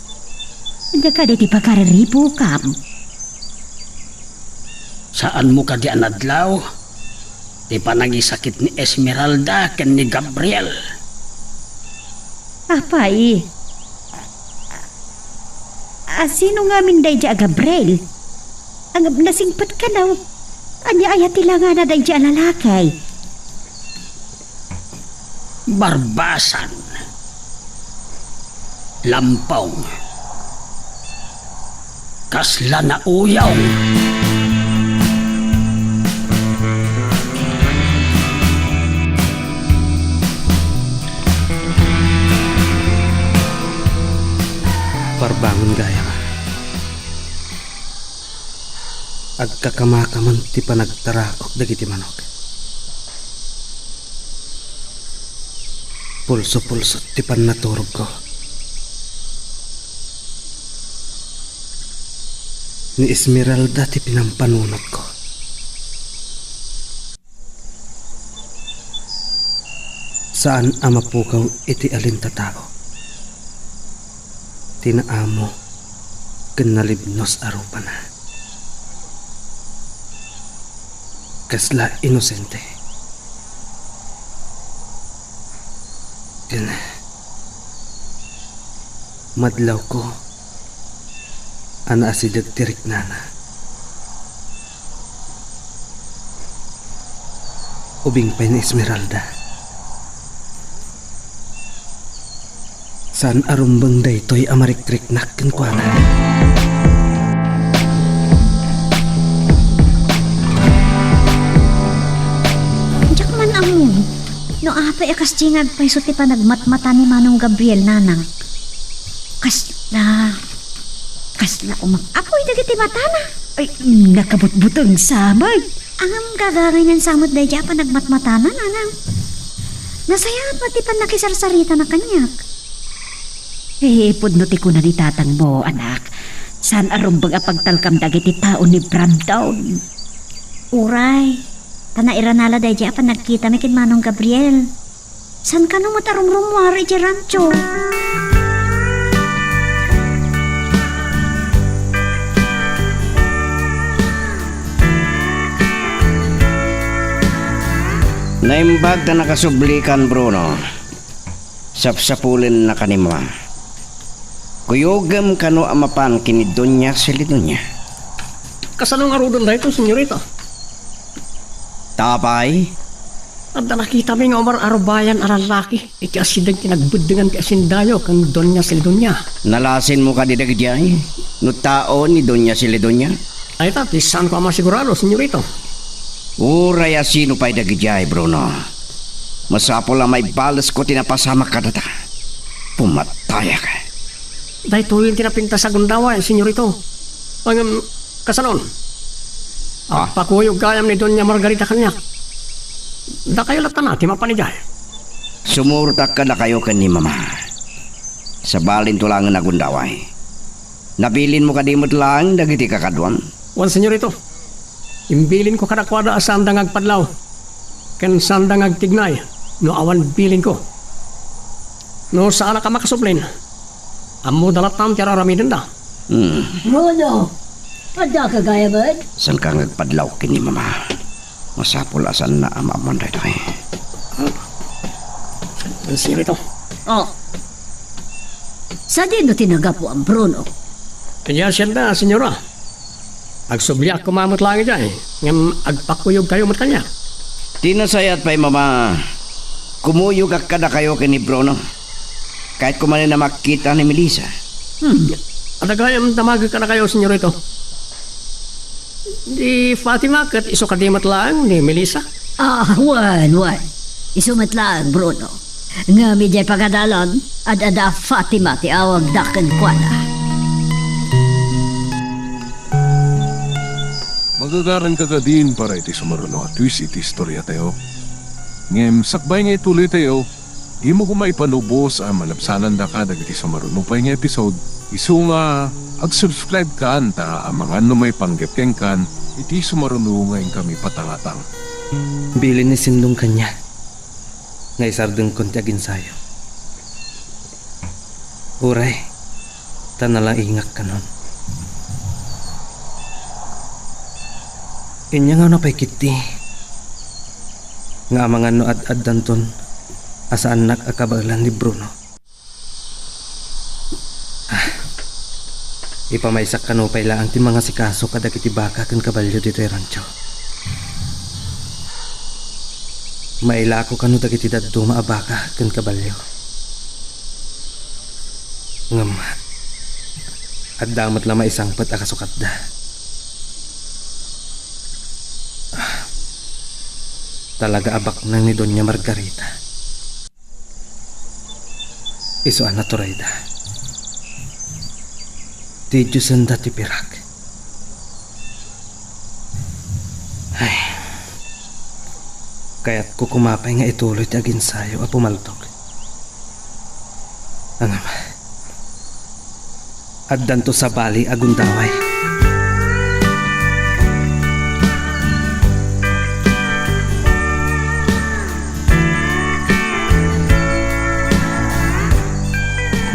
Hindi ka di pagkariripo kam. Saan mo ka di anadlaw? Di pa nagisakit ni Esmeralda ken ni Gabriel. Apay. Sino nga min day dya Gabriel? Ang nasingpat ka na. Anya ayat tila nga na day dya lalakay. Barbasan. Lampong. Kasla na uyaw. Parbangon gaya nga. Agkakamakaman ti panagtarakok dagiti manok. Pulso-pulso ti pannaturog ko. Ni Esmeralda ti pinampanunot ko. Saan amapukaw iti alinta tao? Tinaamo kanalibnos arupa na. Kasla inosente. Ken madlaw ko ana asidag tirik nana. Ubing pa ni Esmeralda. Saan arumbang daytoy amarikrik nakken kwa na. Diyak man amo. No apay akas dingag pa'y suti pa nagmatmata ni Manong Gabriel nanang. Kasla apoy dagiti mata na. Ay, nakabutbutong samay. Ang gagawin ng samot day dya pa nagmatmata na nanang. Nasayat pati pa nakisarsarita na kanyak. Pudno ti ko na ni tatang mo, anak. Saan arumbang apagtalkam dagiti tao ni Brandon? Uray, tanaira nala day dya pa nagkita mi kin Manong Gabriel. San ka no matarumrumwari di rancho? Naimbag na nakasublikan, Bruno. Sapsapulin na kanima. Kuyogam kano amapan kini Doña Celidonia. Kasanong arudan na ito, senyorita? Tapay, At nakita mi nga Omar arubayan alalaki. Iti asidag tinagbudengan ti asindayo kang Doña Celidonia. nalasin mo ka di dagjay. No tao ni Doña Celidonia. Ay tati, saan ko masigurado, senyorito? Uray sino pa'y dagjay, Bruno. Masapo lang may balas ko tinapasama ka data. Pumataya ka. Dahil tuwing tinapinta sa gundawa, senyorito. Ang kasanon. Pakuyog kayam ni Doña Margarita kanyak. Da kayo latan natin mapanigay. Sumurtak ka na kayo kan ni Mama. Sa balin tulangan na gundaway. Nabilin mo kadimot lang dagiti kakadwan. Wan, senyorito. Imbilin ko kadakwada asandang agpadlaw. Ken sandang agtignay. No awan bilin ko. No saan ka makasuplin. Amo dalatam tiyara ramidin da. Bruno, ada ka gaya bad? San ka ngagpadlaw kini Mama. Masapulasan na amaman dito eh. Senyorito. Oh, Sa di no tinaga po ang Bruno. Kanya asyenda, senyora. Agsubliak ko mamot lang dyan. Ngam agpakuyog kayo mat kanya. Tinasayat pa'y mama. Kumuyog kada kayo kini Bruno. Kahit kumanin na makita ni Melissa. Ada kayang tamagag ka na kayo, senyorito. Di Fatima, kat iso kadimat lang ni Melissa. Wan. Isumat lang, Bruno. Nga medya pagkadalan, ada Fatima ti awag daken kuana. Magagaran ka din para iti sumaruno at twist iti istorya tayo. Ngem, sakbay nga ituloy tayo, imo ko maipanubos ang malapsanan da ka dagiti sumaruno pa nga episode. Isu nga, ag-subscribe ka anta ang mga may panggepkeng kan, iti sumaruno ngayon kami patangatang. Bilin ni Sindong kanya. Ngay sardeng kontiagin sayo. Uray, tanala ingak ka nun. Inya nga na pa'y kiti. Nga mga no ad danton asa anak akabalan ni Bruno. Ipamaysak ka no pa'y laan ti mga sikaso kadagiti baka kan kabalyo dito ay rancho. Mailako ka no dagiti daddo maabaka kan kabalyo. Ngam, at damat lang maisangpat akasukat da. Talaga abak nang ni Doña Margarita. Isuan na turayda. Ti Diyosan dati pirak. Ay, kaya't ko kumapay nga ituloy ti aginsayo a pumaltok. Angam, addan to sa bali agundaway.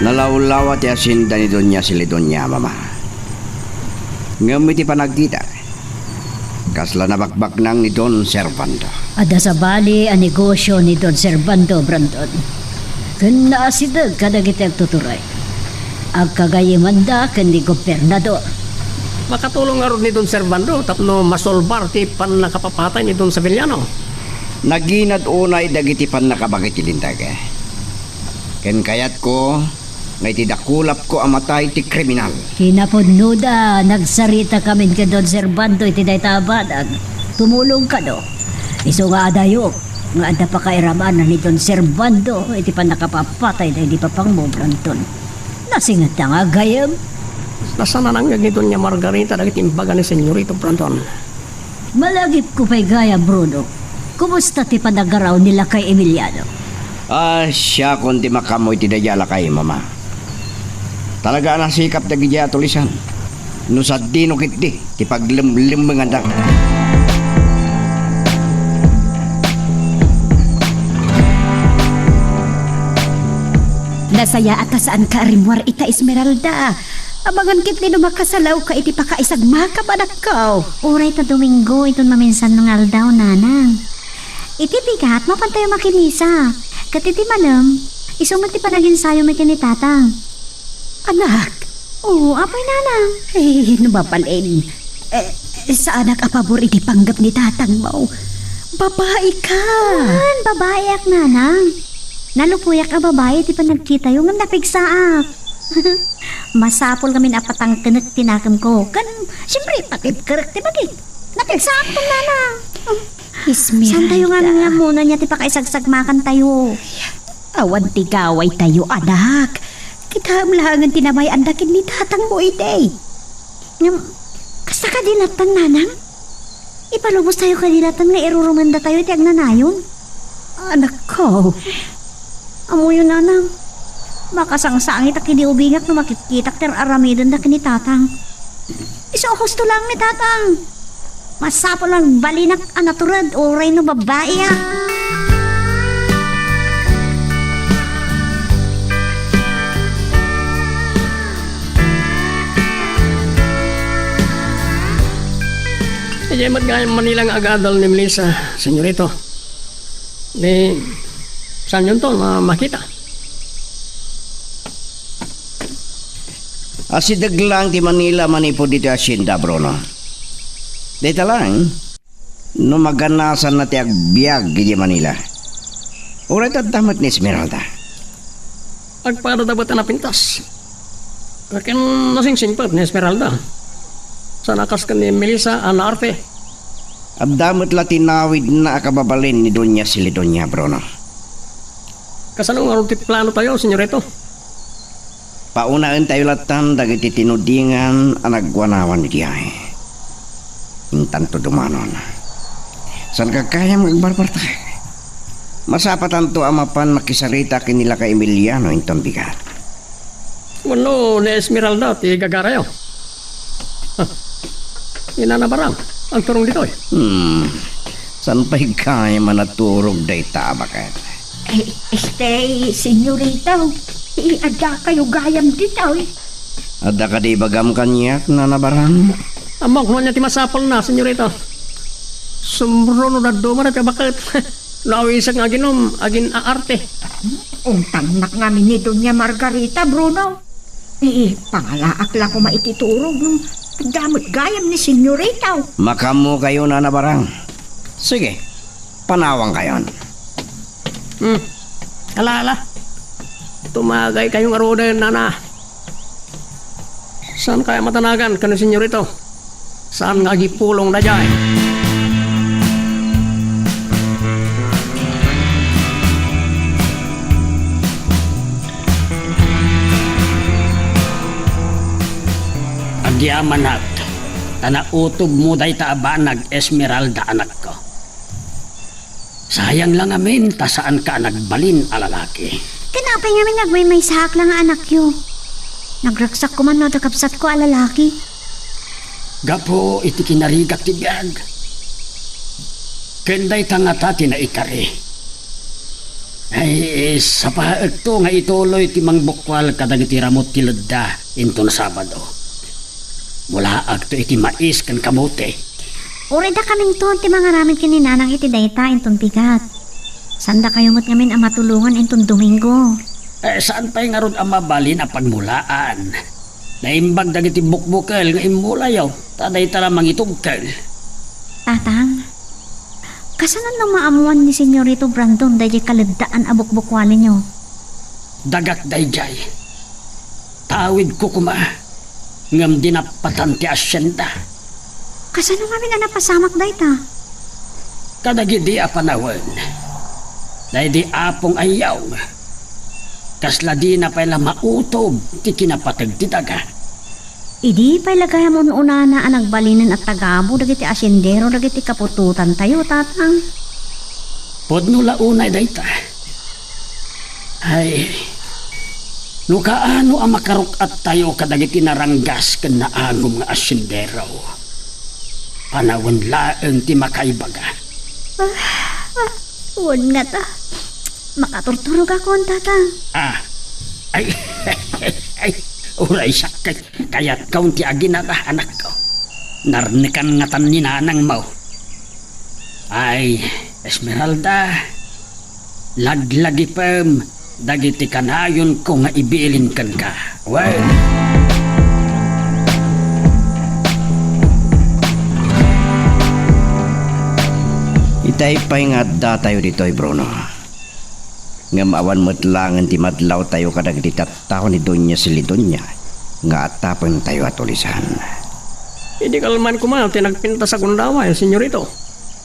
Nalawlawa ti asinda ni Doña Silidonia, mama. Ngam iti panagkita. Kasla nabakbak nang ni Don Servando. Ada sa bali ang negosyo ni Don Servando Brandon. Kun naasidag kadagiti agtuturay. Agkagayimanda kan ni gobernador. Makatulong nga ron ni Don Servando tapno masolbar ti pan nakapapatay ni Don Sevillano. Naginad unay dagiti pan nakabagit ilindag. Ken kayat ko, ngay tidakulap ko amatay ti kriminal. Kinapudnuda, nagsarita kami ka Don Servando iti daytabadag. Tumulong ka do. Iso nga adayo, nga ada pa kairaman ni Don Servando iti pan nakapapatay na hindi pa pang mo Brandon. Nasingat na nga gayam. Nasana nang ni Doña Margarita dagiti imbaga ni Senyorito Brandon. Malagip ko pa'y gaya, Bruno. Kumusta ti panagaraw nila kay Emiliano? Siya kundi makamoy ti dayala kay mama. Talaga nasikap na gidya tulisan. No sa dinukit di, ti paglimlim mga dak. Nasaya at saan ka rimwar ita Esmeralda. Abangan kit ni makasalaw ka iti pakaisag makapanakaw. Uray ta Domingo, iton maminsan ng aldaw, nanang. Iti bigat, mapantayo makinisa. Katiti malam, isumat ti panaginsayo may kinitatang. Anak, Oo, apay nanang. nabapalin. Sa anak apabor iti panggap ni tatang mo. Babae ka. Man, babae ak nanang. Nalupuyak a babae, ti pa nagkita yung napigsaak. Masapol kami napatang kanak tinakam ko. Kan, siyempre, patip-karak ti bagit. Napigsaak tong nanang. Esmeralda. Saan tayo nga muna niya ti pakaisagsagmakan tayo? Awan ti gaway tayo, anak. Kita amlahangan tinamay andakin ni tatang mo ite. Kasta kadilatan nanang? Ipalubos tayo kadilatan nga irurumanda tayo ti agnanayon. Anak ko. Amo yun nanang. Makasangsangit ak hindi ubingak no makikitak ter aramidan da ni tatang. Iso husto lang ni tatang. Masapo lang balinak anaturad oray no babae ah. Kaya manilang agadal ni Melissa, senyorito. Saan yun to makita? Asidag lang ti Manila manipo dito asyenda, Bruno. Dito lang, no maganasan na ti agbyag di Manila. Urat at damat ni Esmeralda. Agpada dapat na pintas. Akin nasingsing pa ni Esmeralda. Sa nakas ka ni Melissa Anarte. Abdamot la tinawid na akababalin ni Doña Silidonya, Bruno. Kasanong araw ti plano tayo, senyorito? Paunaan tayo latan dagiti tinudingan ang nagwanawan ni Diay. Intanto dumanon. San ka kaya magbarbar tayo? Masapatan to amapan makisarita kinila ka Emiliano inton bigat. Wano ni Esmeralda ti gagarayo. Inanabarang ang turong dito eh. San pa'y kaya manaturog day tabakan? Senyorita, ada kayo gayam dito eh. Ada ka di bagam kanyak na nabarang? Amok mo niya ti masapol na, senyorito. Sumrono na duman at bakit. Nawisag nga ginom, agin aarte. Untang nak ngamin ni Doña Margarita, Bruno. Pangalaak lang ko maititurog nung damot gayam ni senyorita. Makamu kayo na nabarang. Sige, panawang kayon. Alala. Tumagay kayong aroden, nana. Saan kaya matanagan ka ni senyorito? Saan nga gipulong na dyan? Agyaman hak, tanautob mo day taabanag Esmeralda anak ko. Sayang lang amin, ta saan ka nagbalin a lalaki. Kanapay ngamin nagmay sahak lang ang anak yo. Nagraksak ko man no, takapsat ko alalaki. Gapo iti kinarigak ti biyag. Kenday tangata ti na ikari. Ay, sa pahaag to nga ituloy ti mangbukwal kadagiti ramot ti ledda into na Sabado. Mula ag to iti mais kan kamote. Urida kaming tuon ti mga ramen kininanang iti dayta inton bigat. Sanda kayo ngot ngamin ang matulungan inton Domingo. Saan pa'y nga ron ang mabalin ang pagmulaan? Naimbag dagiti bukbukel nga imulayaw, taday tala mangitugkel. Tatang, kasanan nang maamuan ni Senyorito Brandon dahil kalagdaan abukbukwali nyo? Dagak dayjay. Tawid ko kuma, ngam dinapatan ti asyenda. Kasanan kami na napasamak dayta? Kadagi di apanawan. Dahil di apong ayaw. Kasla di na pala mautob ti kinapatag ti daga. Idi pa'y lagay mo una na ang nagbalinan at tagabo dagiti asyendero dagiti kapututan tayo, tatang. Podno launay dayta. Ay, nukaano ang makaruk at tayo kadagiti naranggas ken naagom nga asyendero. Panawan laeng ti makaibaga. Huwag nga ta. Makaturturog ako ang tatang. Ay, uray sakit. Kaya't kaunti agin na anak ko. Narnikan nga tan ni nanang mo. Ay, Esmeralda, laglagi pam, dagiti kanayon ko nga ibilin kan ka. Well, Itay pa'y nga da tayo dito'y Bruno. Nga maawan mo't langan ti madlaw tayo kadagiti tattao ni Doña Silidonya. Nga atapan tayo atulisan. Hindi kalman ko man, tinagpinta sa kundawa senyorito.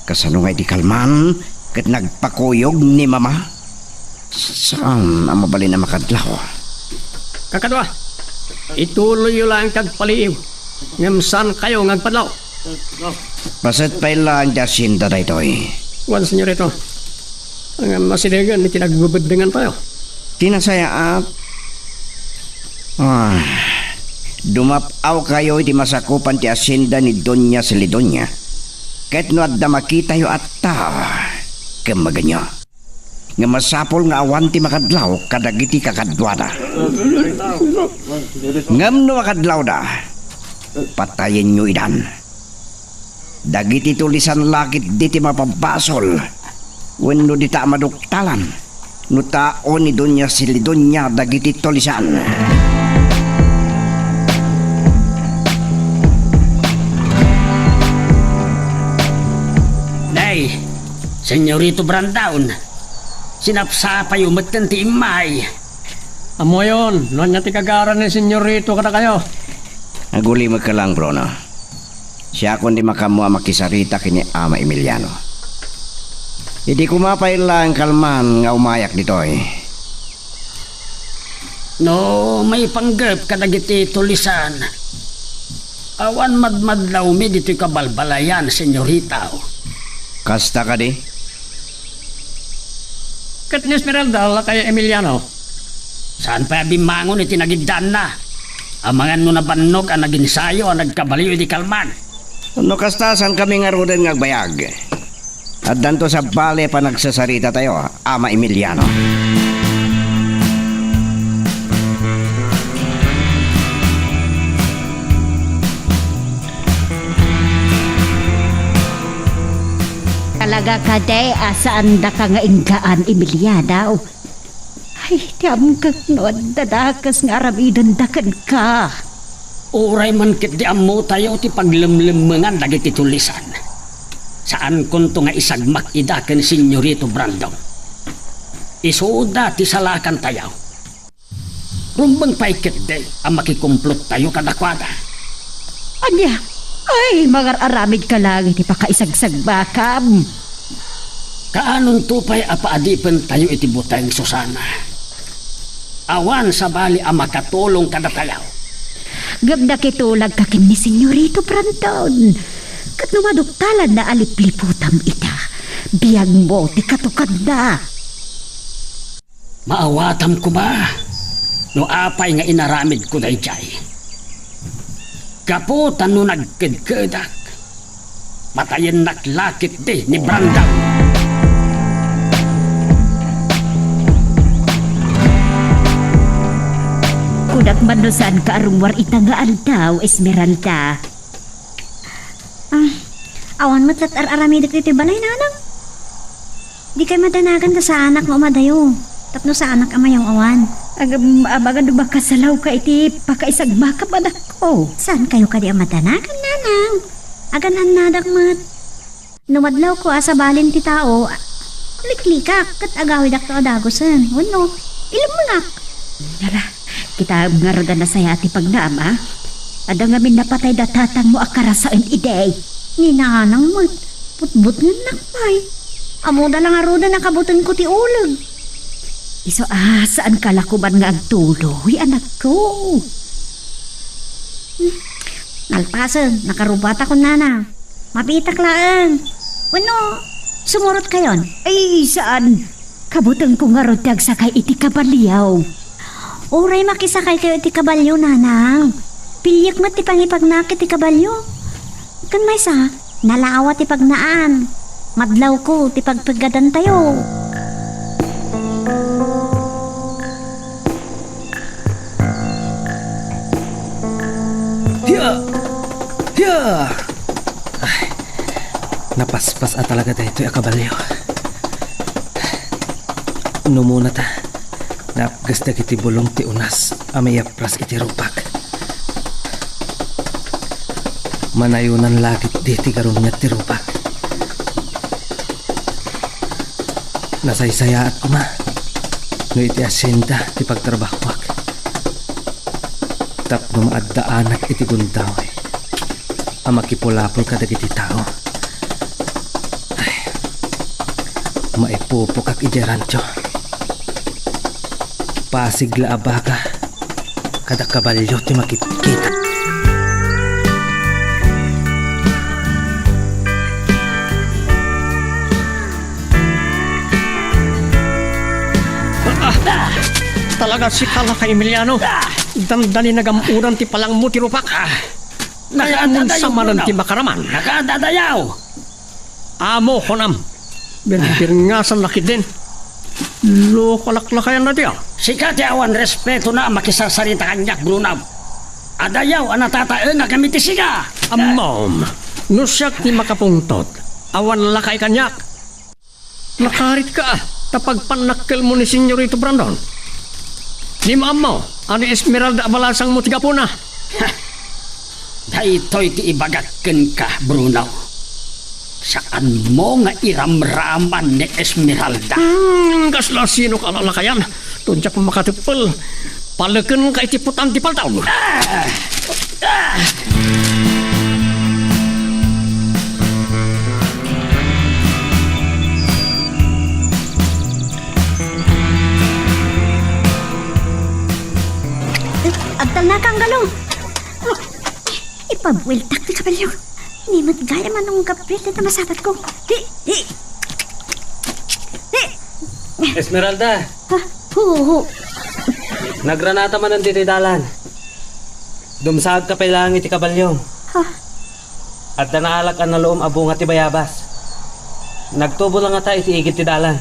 Kasano nga di kalman, kat nagpakuyog ni mama? Saan ang mabalin na makadlaw? Kakadwa, ituloy yun lang kagpaliw. Ngam saan kayo ngagpadlaw? Pasat pa'y lang dasinda na ito'y. Wan, senyorito. Ang masidagan, tinagbubudingan tayo. Tinasaya at dumapaw kayo iti masakupan ti asyenda ni Doña Silidonya. Kahit no adda makita yo at kemaganyo. Nga masapol nga awan ti makadlaw kadagiti kakadwada. Ngam no makadlaw da, patayin nyo idan. Dagiti tulisan lakit diti mapabasol. Wenno di ta maduktalan. No tao ni Doña Silidonya dagiti tulisan. Senyorito Brandon, sinapsapay umatan ti imay. Amo yon, noon niya ti kagaran ni senyorito kada kayo. Aguli mo ka lang, Bruno. Siya kundi makamua makisarita kini Ama Emiliano. Hindi ko mapailang kalman nga umayak ditoy. No, may panggap kadagiti tulisan. Awan madmadlaw mi dito'y kabalbalayan, senyorita. Kasta ka di? Kat ni Esmeralda, la kay Emiliano. Saan pa bimangon iti nagiddan na? Amangan no na bannog ang naginsayo ang nagkabaliw di kalman. No kastasan kami nga roden nga bayag. At danto sa bale pa nagsasarita tayo, Ama Emiliano. Talaga ka, day, asaan da ka nga inggaan, Emiliano? Ay, tiyam kag noon, dadakas nga aramidan dakan ka. Uray man kit di amo tayo ti paglemlemengan dagiti tulisan. Saan kunto nga isagmak ida ken senyorito Brandon. Isuda ti salakan tayo. Rumbang paikit day ang makikumplot tayo kadakwada. Anya, ay, aramid ka lang, iti pakaisagsag bakam. Kaanong tupay apaadipan tayo iti butang Susana. Awan sa bali ang makatulong kada tayo. Gabda kitulag kakin ni senyorito Brandon. Kat numaduktalan na alipliputam ita. Biyag mo, ti katukad na. Maawatam ko ba? No apay nga inaramid ko day jay. Kaputan no nagkidkedak. Patayin naklakit di ni Brandon. Kudak manusan ka arungwar itangaan daw, Esmeralda. Awan matlat aramidak dito balay nanang. Di kay madanagan ka sa anak mo madayo. Tapno sa anak amayang awan. Abagan ba kasalaw ka iti pakaisagba ka ba ko? Saan kayo ka di madanagan nanang? Aganan nadak mat. Numadlaw ko sa balin ti tao. Liklikak kat agawid ak to adagosan. Wano, ilam mo nak. Nara, kita nga roda na saya ti pagnaama. Ada nga min napatay datatang mo akara sa iday. Ninanang mat. Putbut nga nakpay. Amo da lang aruda nakabutan ko ti ulag. Iso saan ka lakuban nga agtuloy, anak ko? Nalpasan, nakarubata ko nana. Mapitak laan. Wano, sumurot kayon? Ay, saan? Kabutang ko nga rodag sakay iti kabaliyaw. Uray makisakay kayo iti kabalyo, nanang. Pilyak mat ti pangipagnakit ti kabalyo. Kan may sa, nalawa ti pagnaan. Madlaw ko ti pagpagadan tayo. Hiya! Ay, napaspas talaga dito yung kabalyo. Numuna ta. Napgasta kiti bulong ti unas. Amayapras iti rupak. Manayunan lagit di ti garong niya ti rupak. Nasaysayaat ko ma. No iti asyenda ti pagtrabahuak. Tapno maadaanak iti gundaway. Ang makipulapol ka dagiti tao. Ay, maipupok ak iti rancho. Pasigla abaka. Kada kabalyo ti makikita. Talaga si Kala kay Emiliano. Dandali nagamuran ti palang mo ti rupak. Kaya mo sa manan ti makaraman. Nakadadayaw. Amo honam. Birngasan laki din. Lokalaklakayan na diya. Sika ti awan respeto na makisasarita kanyak Brunaw. Adayaw ang natatae nga kami ti siga. Amom. Nusyak ti makapungtot. Awan lakay kanyak. Nakarit ka tapag panakkel mo ni Senyorito Brandon. Ni mo, ani Esmeralda abalasang mo tiga po na. Dahito'y ti ibagakken ka, Brunaw. Saan mo nga iramraman ni Esmeralda? Kasla sino ka lalakayan? Tunjak mo makatipal. Palakan ka itiputan tipal taon. Agtal na kang galo. Ipabueltak ni kabalyo. Ni matgaya man nung Gabriel na masapat ko. Di. Esmeralda, Hu. nagranata man ang ditidalan. Dumsag ka pa lang iti kabalyong. Ha? At nanaalak ang naloom abunga ti bayabas. Nagtubo lang ata iti igit ti dalan.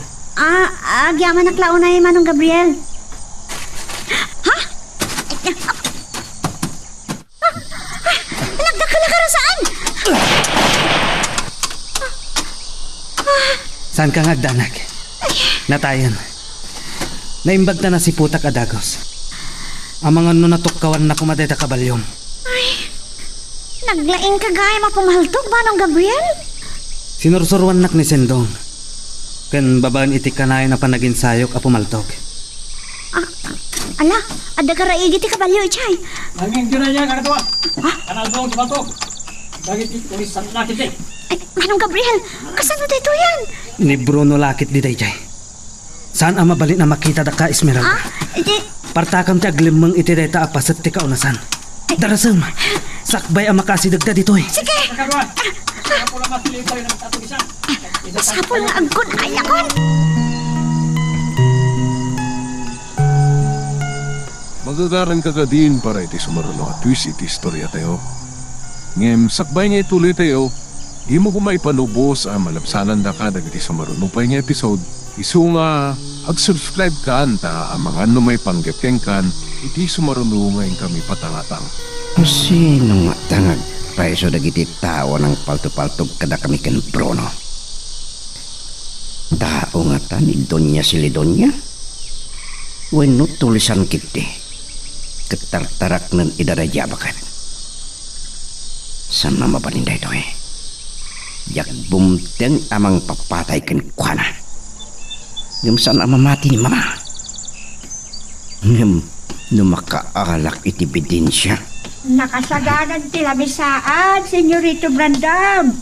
Agyaman na klaon na yung manong Gabriel. Ha? Nagdakala ka rin saan? Saan ka ngagdanag? Natayan. Naimbag na si Putak Adagos. Ang mga natukkawan na kumadeta kabalyong. Naglaing kagaya mapumahaltog manong Gabriel? Sinursuruan nak ni Sendong. Kan babaan iti kanay na panagin sayok a pumaltog. Ala, ada ka raigi ti kabalyo ichay. Naging dyan niya ka natuwa. Kanal doon sa bato. Dagit itulisan lakit eh. Ay, manong Gabriel, kasan mo dito yan? Ni Bruno lakit di dayjay. Saan ang mabalik na makita da ka, Esmeralda? Partakam ti aglimang iti dayta apasat ti kaunasan. Darasam, sakbay ang makasidagda dito eh. Sige! Sapol nga agkon, ayakon! Magagaran ka din para iti sumaruno at twist iti istorya tayo. Ngem, sakbay nga ituloy tayo, di mo kumaipanubos ang malapsanan da ka dagiti sumaruno pa nga episode. Isu nga, ag-subscribe ka anta ang mga ano may panggapkeng kan, iti sumaruno ngayon kami patangatang. Sino nga tangag paiso dagiti tao ng palto-paltog kada kami ken Bruno? Tao nga ta ni Donya Silidonya? Wenno tulisan kiti. Ketartarak ng idarajabakan. Saan mamapaninday ito eh? Yak bumteng amang papatay ken kuana. Ngem saan ang mamati ni mama? Ngem numakaalak iti bidensya. Nakasaganan ti labisaan, Senyorito Brandam.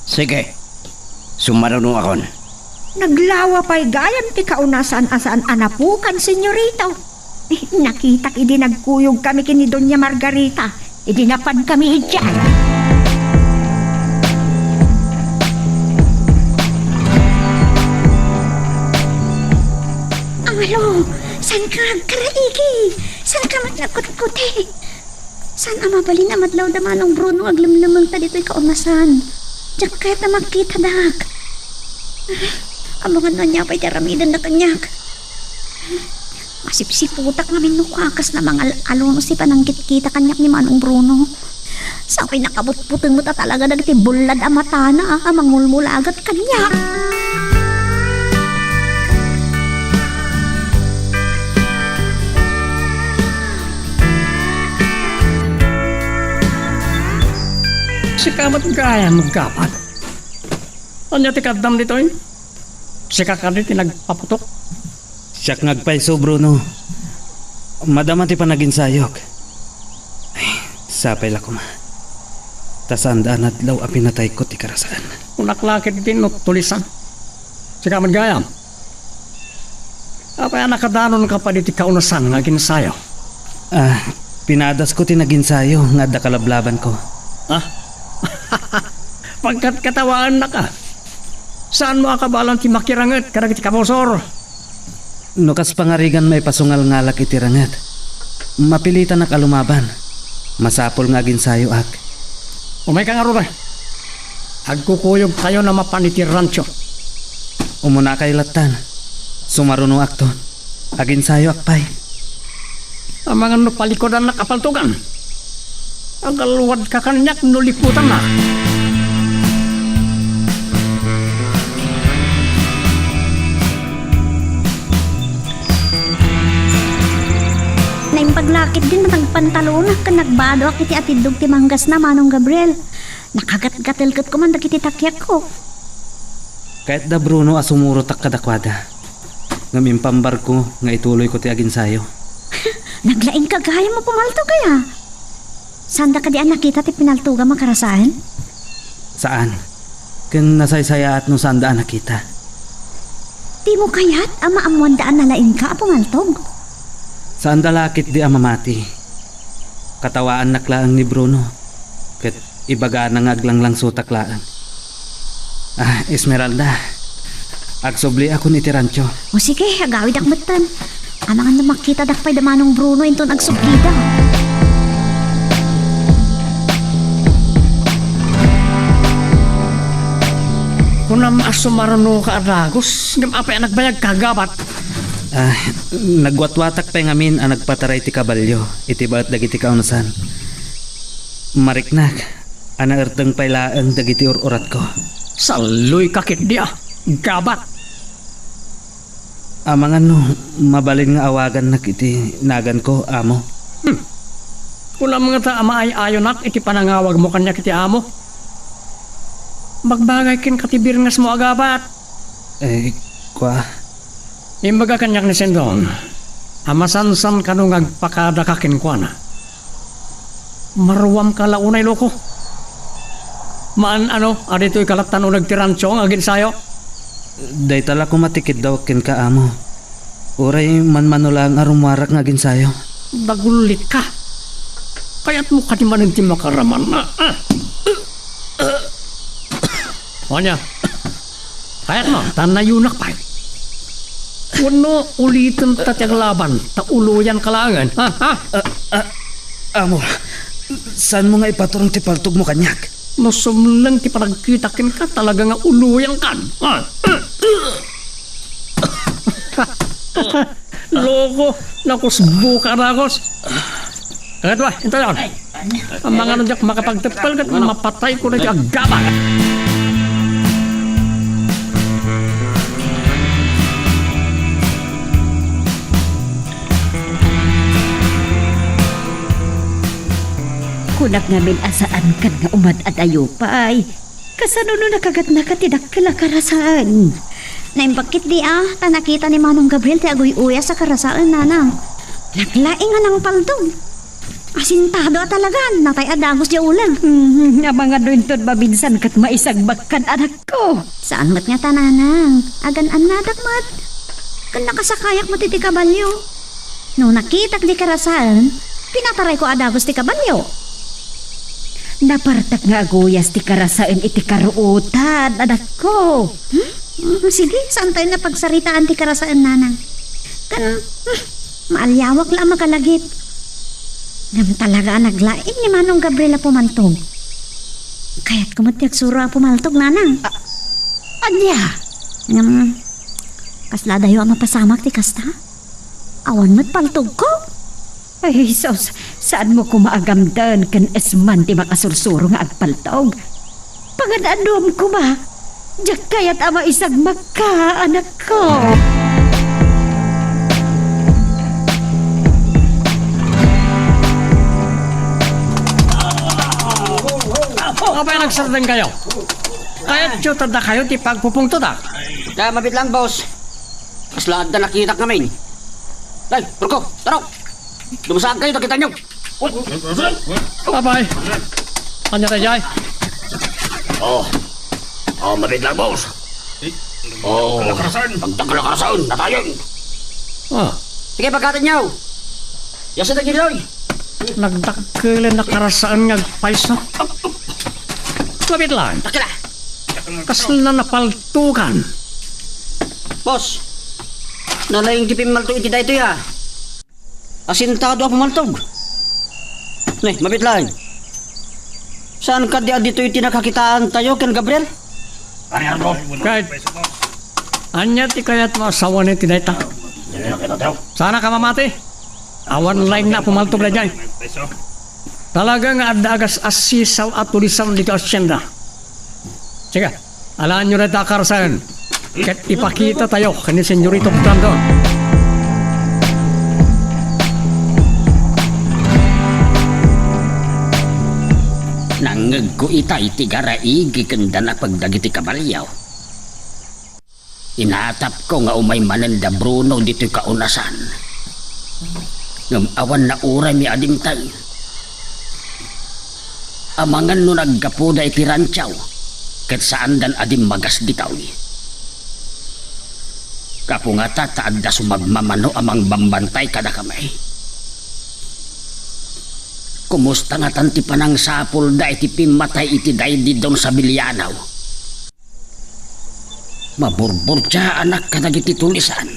Sige, sumarunong akon. Naglawa pa'y gayam ti kaunasan asaan anapukan, Senyorito. Nakita idi nagkuyog kami kini Doña Margarita. Idinapad kami dyan. Amalo, saan ka karaigi? Saan ka maglakot-kuti? Saan ang mabalin na madlaw da manong Bruno aglamlamang ta dito'y kaunasan? Diyak kahit na makita dak. Abangan na niya pa'y taramidan na kanyak. Masipsiputak namin nukakas na mga alon si panangkit-kita kanyak ni manong Bruno. Saan ko'y nakabutputang mo ta talaga dagiti bulad amata na amang mulmulagat kanyak. Sikamat kaya magkapat. Anya ti kadam dito eh? Sika ka rin tinagpaputok. Siyak ngagpaiso, Bruno. Madama ti panagin sayok. Ay, sapay la ko ma. Tasandaan at law apinatay ko ti karasaan. Unaklakit din no tulisan. Sikamat gayam. Apay nakadanon ka pa diti kaunasan nga ginsayo. Pinadas ko ti naginsayo nga da kalablaban ko. Pagkat katawaan na ka. Saan mo akabalang ti makiranget kada kiti kabosor? Nukas pangarigan may pasungal ngalak iti ranget. Mapilitan na kalumaban. Masapol nga ginsayo ak. Umay ka nga rin. Agkukuyog kayo na mapaniti rancho. Umuna kay latan. Sumaruno ak ton. Aginsayo akpay. Ang mga nupalikodan na kapaltugan. Ang kaluwad ka kanyak nuliputan na. Naimpaglakit din matagpantalo na kan nagbado ak iti atidog ti manggas na manong Gabriel. Nakagat-gatelkat ko man dagiti takyak ko. Kahit da Bruno asumuro tak kadakwada. Ngam impambar ko nga ituloy ko ti agin sayo. Naglaing ka gaya mo pumalto kaya. Sanda ka di ang nakita ti pinaltuga makarasahan? Saan? Ken nasaysaya at no saan daan nakita. Di mo kaya't ama amuan daan nalaing ka pumaltog. Saan dalakit di amamati. Katawaan naklaan ni Bruno. Ket ibaga nang aglanglang sutaklaan. Esmeralda. Agsobli ako ni Tirancho. O sige, agawid akmatan. Amangan na makita dakpay damanong Bruno inton agsublida. Kunam asumarano ka adagos, ngam apa yang nagbayag kagabat. Nagwatwatak pa ngamin ang nagpataray ti kabalyo. Iti ba't dagiti kaunasan. Mariknak. Ana erteng pailaan dagiti urat ko. Saloy kakit dia, gabat. Amangan no, mabalin nga awagan nak iti nagan ko, amo. Kung mga ta ama ay ayonak, iti panangawag mo kanya kiti amo. Magbagay kin katibir nga mo agabat. Kwa? Imbaga kanyak ni Sendon, amasansan ka nung agpakada kakin kwa na. Maruwam ka launay loko. Maan adito'y kalatan o nagtirancho ang agin sayo. Day tala ko matikid daw kin ka amo. Uray manmanulang arumarak nga ginsayo. Dagulit ka. Kaya't mo ka di manang di makaraman na. Onya. Kaya't mo, tanayunak pa. Wano ulitin tatyang laban, tauluyan kalangan. Amo, saan mo nga ipaturong ti paltog mo kanyak? Masumlang ti panagkitakin ka talaga nga uluyan kan. Loko, nakusbo ka ragos. Kaya ba, ito yun. Ang mga nandiyak makapagtepal kat mapatay ko na di agaban. Kunak ngamin asaan kan nga umad at ayupay. Kasano no nakagat na katidak karasan. Naimbakit di tanakita ni Manong Gabriel ti agoy uya sa karasaan nanang. Naglaing nga ng paldog. Asintado talagan, natay adagos di ulang. Nga mga dointod babinsan kat maisagbakkan anak ko. Saan mat nga tananang? Agan anadak mat. Kan nakasakayak mo ti kabalyo. Nung nakitak di karasaan, pinataray ko adagos ti kabalyo. Napartak nga aguyas ti karasaan iti karuutan, anak ko. Sige, saan tayo na pagsaritaan ti karasaan nanang? Kan, maalyawak lang makalagip. Ngam talaga naglaing ni Manong Gabriela pumaltog. Kaya't kumatiyak suro ang pumaltog nanang. Anya? Ngam, kasla dayo ang mapasamak ti kasta? Awan mo't paltog ko? Ay, sos, saan mo kumaagamdan kan esman ti makasursuro nga agpaltog? Pangadadom ko ba? Diyak kaya't ama isagmak ka, anak ko. Apa yung nagsardan kayo? Kaya't siyo tada kayo ti pagpupungto da. Kaya mabit lang, boss. Kaslaad na nakita kami. Day, Turko, taro! Lumasaan kayo, nakita nyo! Bye-bye. Kanya tayo, Jai. Mabit lang, boss. Pagdakalakarasan, natayon. Sige, pagkatin nyo. Yasa na giloy. Nagdakilan na karasaan nga paiso. Labit lang. Takila. Kasal na napaltukan. Boss, nalayong tipim malto iti da ito ya. Asintado ako maltog. Nih, mabit lang. Saan ka di dito iti nakakitaan tayo ken Gabriel? Kahit anya ti kaya't masawa ni tinayta. Sana ka mamati. Awan lain na pumaltog na dyan. Talaga nga adagas asisaw at tulisan dito asyenda. Sige, alaan nyo na takarsan. Kat ipakita tayo kani Senyorito Brandon. Nangag ko itay ti garaigi kanda na pagdagiti kabalyaw. Inatap ko nga umay mananda Bruno dito'y kaunasan. Ngam awan na uray mi adimtay. Amangan no naggapuda iti rantyaw, ket saan dan adim magas ditaw. Kapungata taad da sumagmamano amang bambantay kada kamay. Kumusta nga tanti panang sapul da iti pimatay iti daydi dong sa bilyanaw. Maburbur siya anak kadagiti tulisan.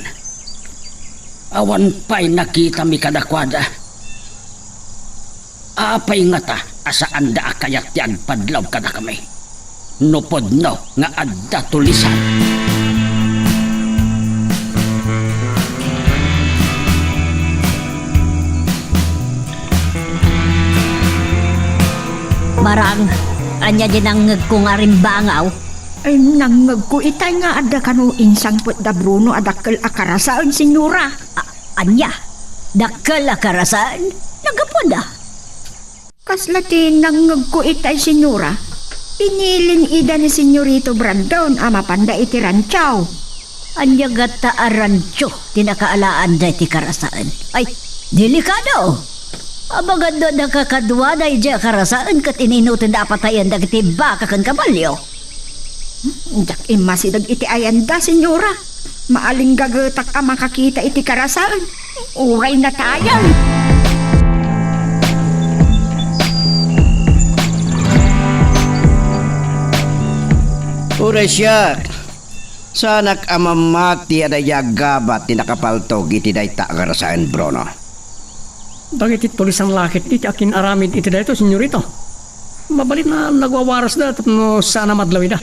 Awan pa'y nakita mi kadakwada. Apay nga ta asaan da akayat ti agpadlaw kada kamay. Nupod no nga adda tulisan. Marang, anya din ang kung arimbangaw. Ay nangag ko itay nga ada kanu insang put da Bruno adakkel akarasaan senyora. Anya, dakkel akarasaan? Nagapon da. Kaslati nangag ko itay senyora. Pinilin ida ni senyorito Brandon ama panda iti rantyaw. Anya gata arantyo, tinakaalaan da iti karasaan. Ay, delikado. Abagad do nakakadwa da iti karasaan kat ininutin da apatayan da kiti baka kan kabalyo. Jak imasidag iti ayanda senyora. Maaling gagatak ang makakita iti karasaan. Uray na tayan. Uray siya. Sanak amamati adayagabat ti nakapaltog iti dayta karasaan Bruno. Dagiti tulisan lakit iti akin aramid iti dayto, senyorito. Mabalit na nagwawaras da tapno sana madlawi da.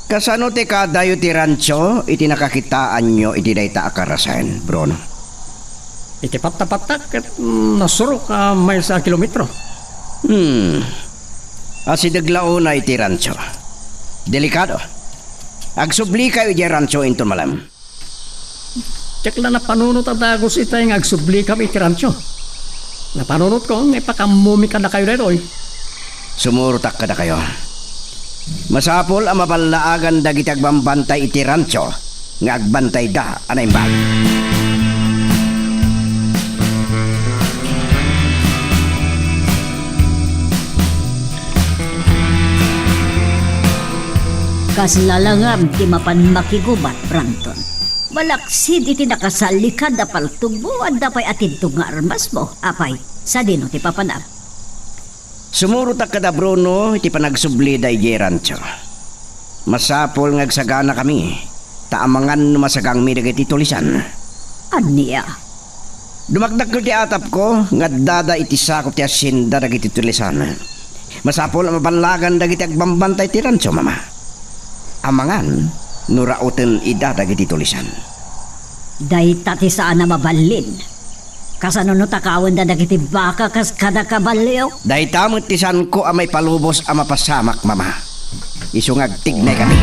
Kasano ti kadayo ti rancho iti nakakitaan nyo iti dayta akarasan, Bruno? Iti patak at nasurok may sa kilometro. Asidaglaw na iti rancho. Delikado. Agsubli kayo iti rancho into malam. Tsak na napanunot at agos itay nga agsubli kami iti rancho. Napanunot ko, may pakamumi ka na kayo dito eh. Sumurutak ka na kayo. Masapol ang mapalaagan dagiti agbambantay iti rancho nga agbantay da anay bag. Kaslalangam ti mapan makigubat, Branton. Balaksid iti nakasalikad da paltugbo at dapay atidtog nga armas mo. Apay, sa dino ti papanap. Sumurutak ka da Bruno iti panagsubli da iti rancho. Masapol nga agsagana kami. Taamangan masagang mi dagiti tulisan. Aniya? Dumagdag ko ti atap ko nga dada iti sakop ti asinda dagiti tulisan. Masapol ang mabanlagan dagiti agbambantay ti rancho, mama. Amangan nurauten ida dagiti tulisan. Dayta ti saan na mabalin. Kasano no takawan da dagiti baka kas kada kabalyo. Dayta mo tisan ko amay palubos ama pasamak, mama. Isungag tignay kami.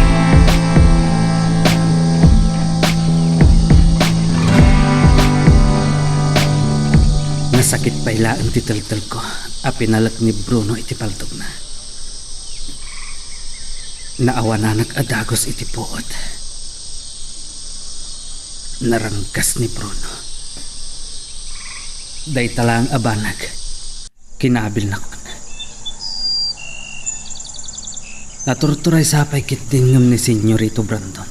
Nasakit pa ilaan ti taltal ko. Apinalat ni Bruno iti paltog na. Naawa na nag-adagos iti puot. Narangkas ni Bruno. Day talang abanag. Kinabil na ko na. Naturturay sapay kit din ngam ni Senyorito Brandon.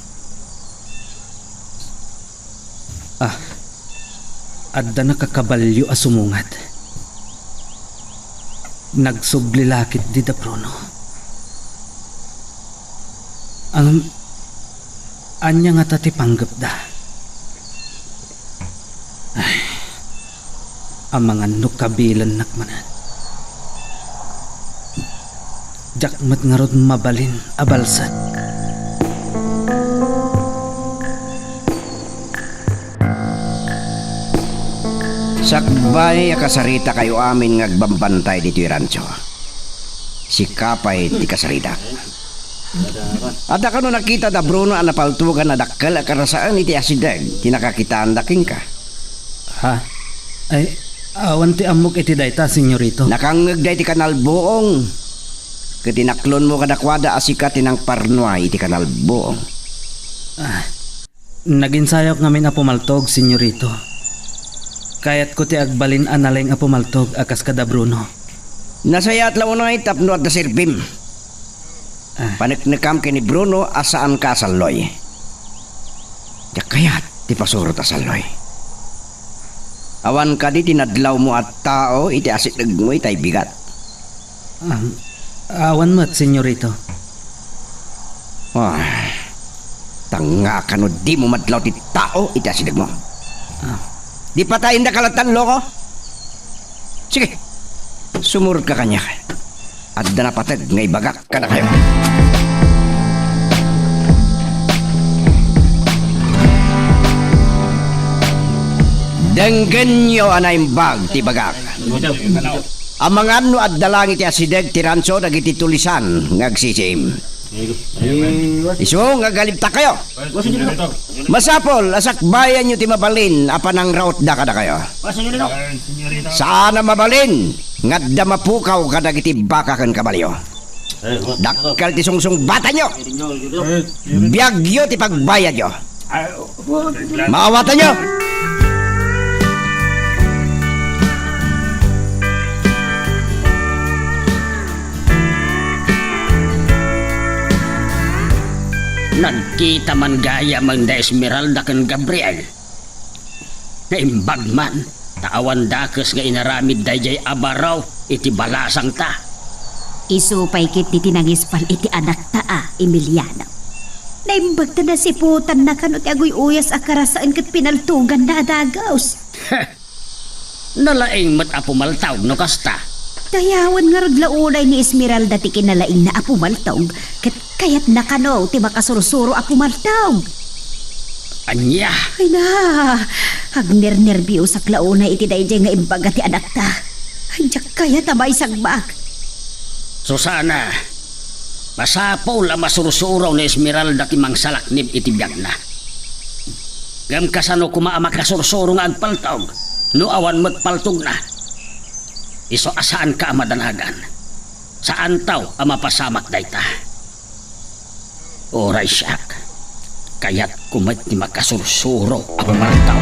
Adda nakakabalyo asumungat. Nagsublilakit di da Bruno. Anya nga tati panggap da. Ay, ang mga nukabilan nakmanan. Jakmat nga rod mabalin abalsan. Sakbay akasarita kayo amin ngagbambantay dito yung rancho. Si Kapay ti kasarita. At ako no nakita da Bruno ang napaltugan na dakkel akarasaan iti asidag tinakakitaan daking ka. Ha? Ay, Awan ti amok iti dayta, senyorito. Nakangeg day ti kanal buong. Katinaklon mo kadakwada asika tinang parnuay iti kanal buong. Naginsayok ngamin apumaltog, senyorito. Kayat ko ti agbalin analeng apumaltog akas kada Bruno. Nasayat law na tapno at nasirbim. Paniknikam kini Bruno asaan ka saloy. Kayat ti pasurot asaloy. Awan ka di tinadlaw mo at tao iti asit mo itay bigat. Awan mo't, senyorito. Tanga ka no di mo madlaw ti tao iti asit mo. Di patayin na kalatan loko. Sige, sumurot ka kanya. At danapatag ngay bagak ka na kayo. Denggen nyo anaimbag ti bagak. Amangan no at dalang iti asideg ti ranso dagiti tulisan ngagsisim. Iso nga galibta kayo. Masapol asak bayan nyo ti mabalin apanang raot da kada kayo. Saan ang mabalin ngadda mapukaw kadagiti baka ken kabalyo. Dakkal ti sungsung bata nyo. Biyagyo ti pagbayad nyo. Maawatan nyo. Nagkita man gaya mang da Esmeralda ken Gabriel. Naimbag man, taawan dakes nga inaramid dayjay abaraw iti balasang ta. Isupay kit ti tinangispal iti anak ta Emiliano. Naimbag ta na siputan na kanot agoy uyas akarasaan kat pinaltugan na adagaws. Nalaing mat apumaltawg no kasta. Dayawan nga rod laulay ni Esmeralda ti kinalaing na apumaltawg kat kayat na kano ti makasursuro apumaltawg. Anya? Ay na, agner-nerbiyo sa klauna iti dayjay nga imbaga ti anak ta. Ay diyak kaya tabay sagbak. Susana, masapaw la masursuro ni Esmeralda ti mangsalaknib iti biyag na. Gam kasano kuma makasursuro nga agpaltawg, no awan mo't paltog na. Iso asaan ka amadanagan? Saan taw ang mapasamak dayta? Oray siyak, kaya't kumit ni makasursuro ang martaw.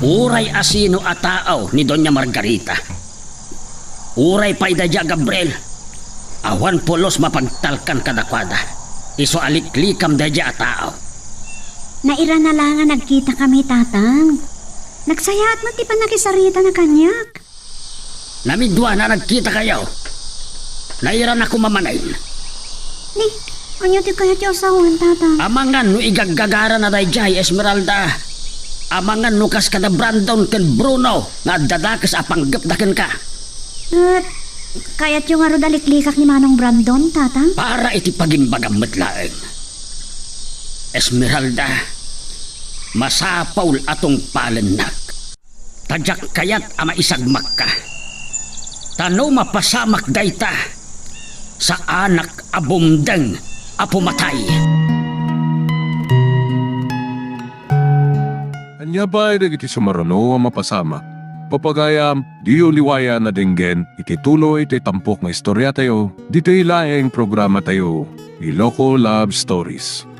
Uray asino ataaw ni Doña Margarita. Uray paidadya Gabriel. Awan polos mapagtalkan kadakwada. Iso aliklikam dadya ataaw. Naira na lang nga nagkita kami, tatang. Nagsayat mo ti pa nakisarita na kanyak. Namidwa na nagkita kayo. Naira na kumamanayin. Ni, anyo ti kaya ti asawan, tatang? Amangan no igaggagara na dayjay Esmeralda. Amangan no kas kada Brandon ken Bruno nga dadakas apanggap daken ka. At kaya't yung aro daliklikak ni Manong Brandon, tatang? Para iti pagimbagamit laeng. Esmeralda, masapaul atong palenak. Tadyak kayat ama isagmak ka. Tano mapasamak dayta sa anak abumdeng apumatay. Anya ba ay iti sumarano ang mapasama? Papagayam, di uliwaya na dinggen, iti tuloy iti tampok nga istorya tayo, dito ilaeng programa tayo, Iloko Love Stories.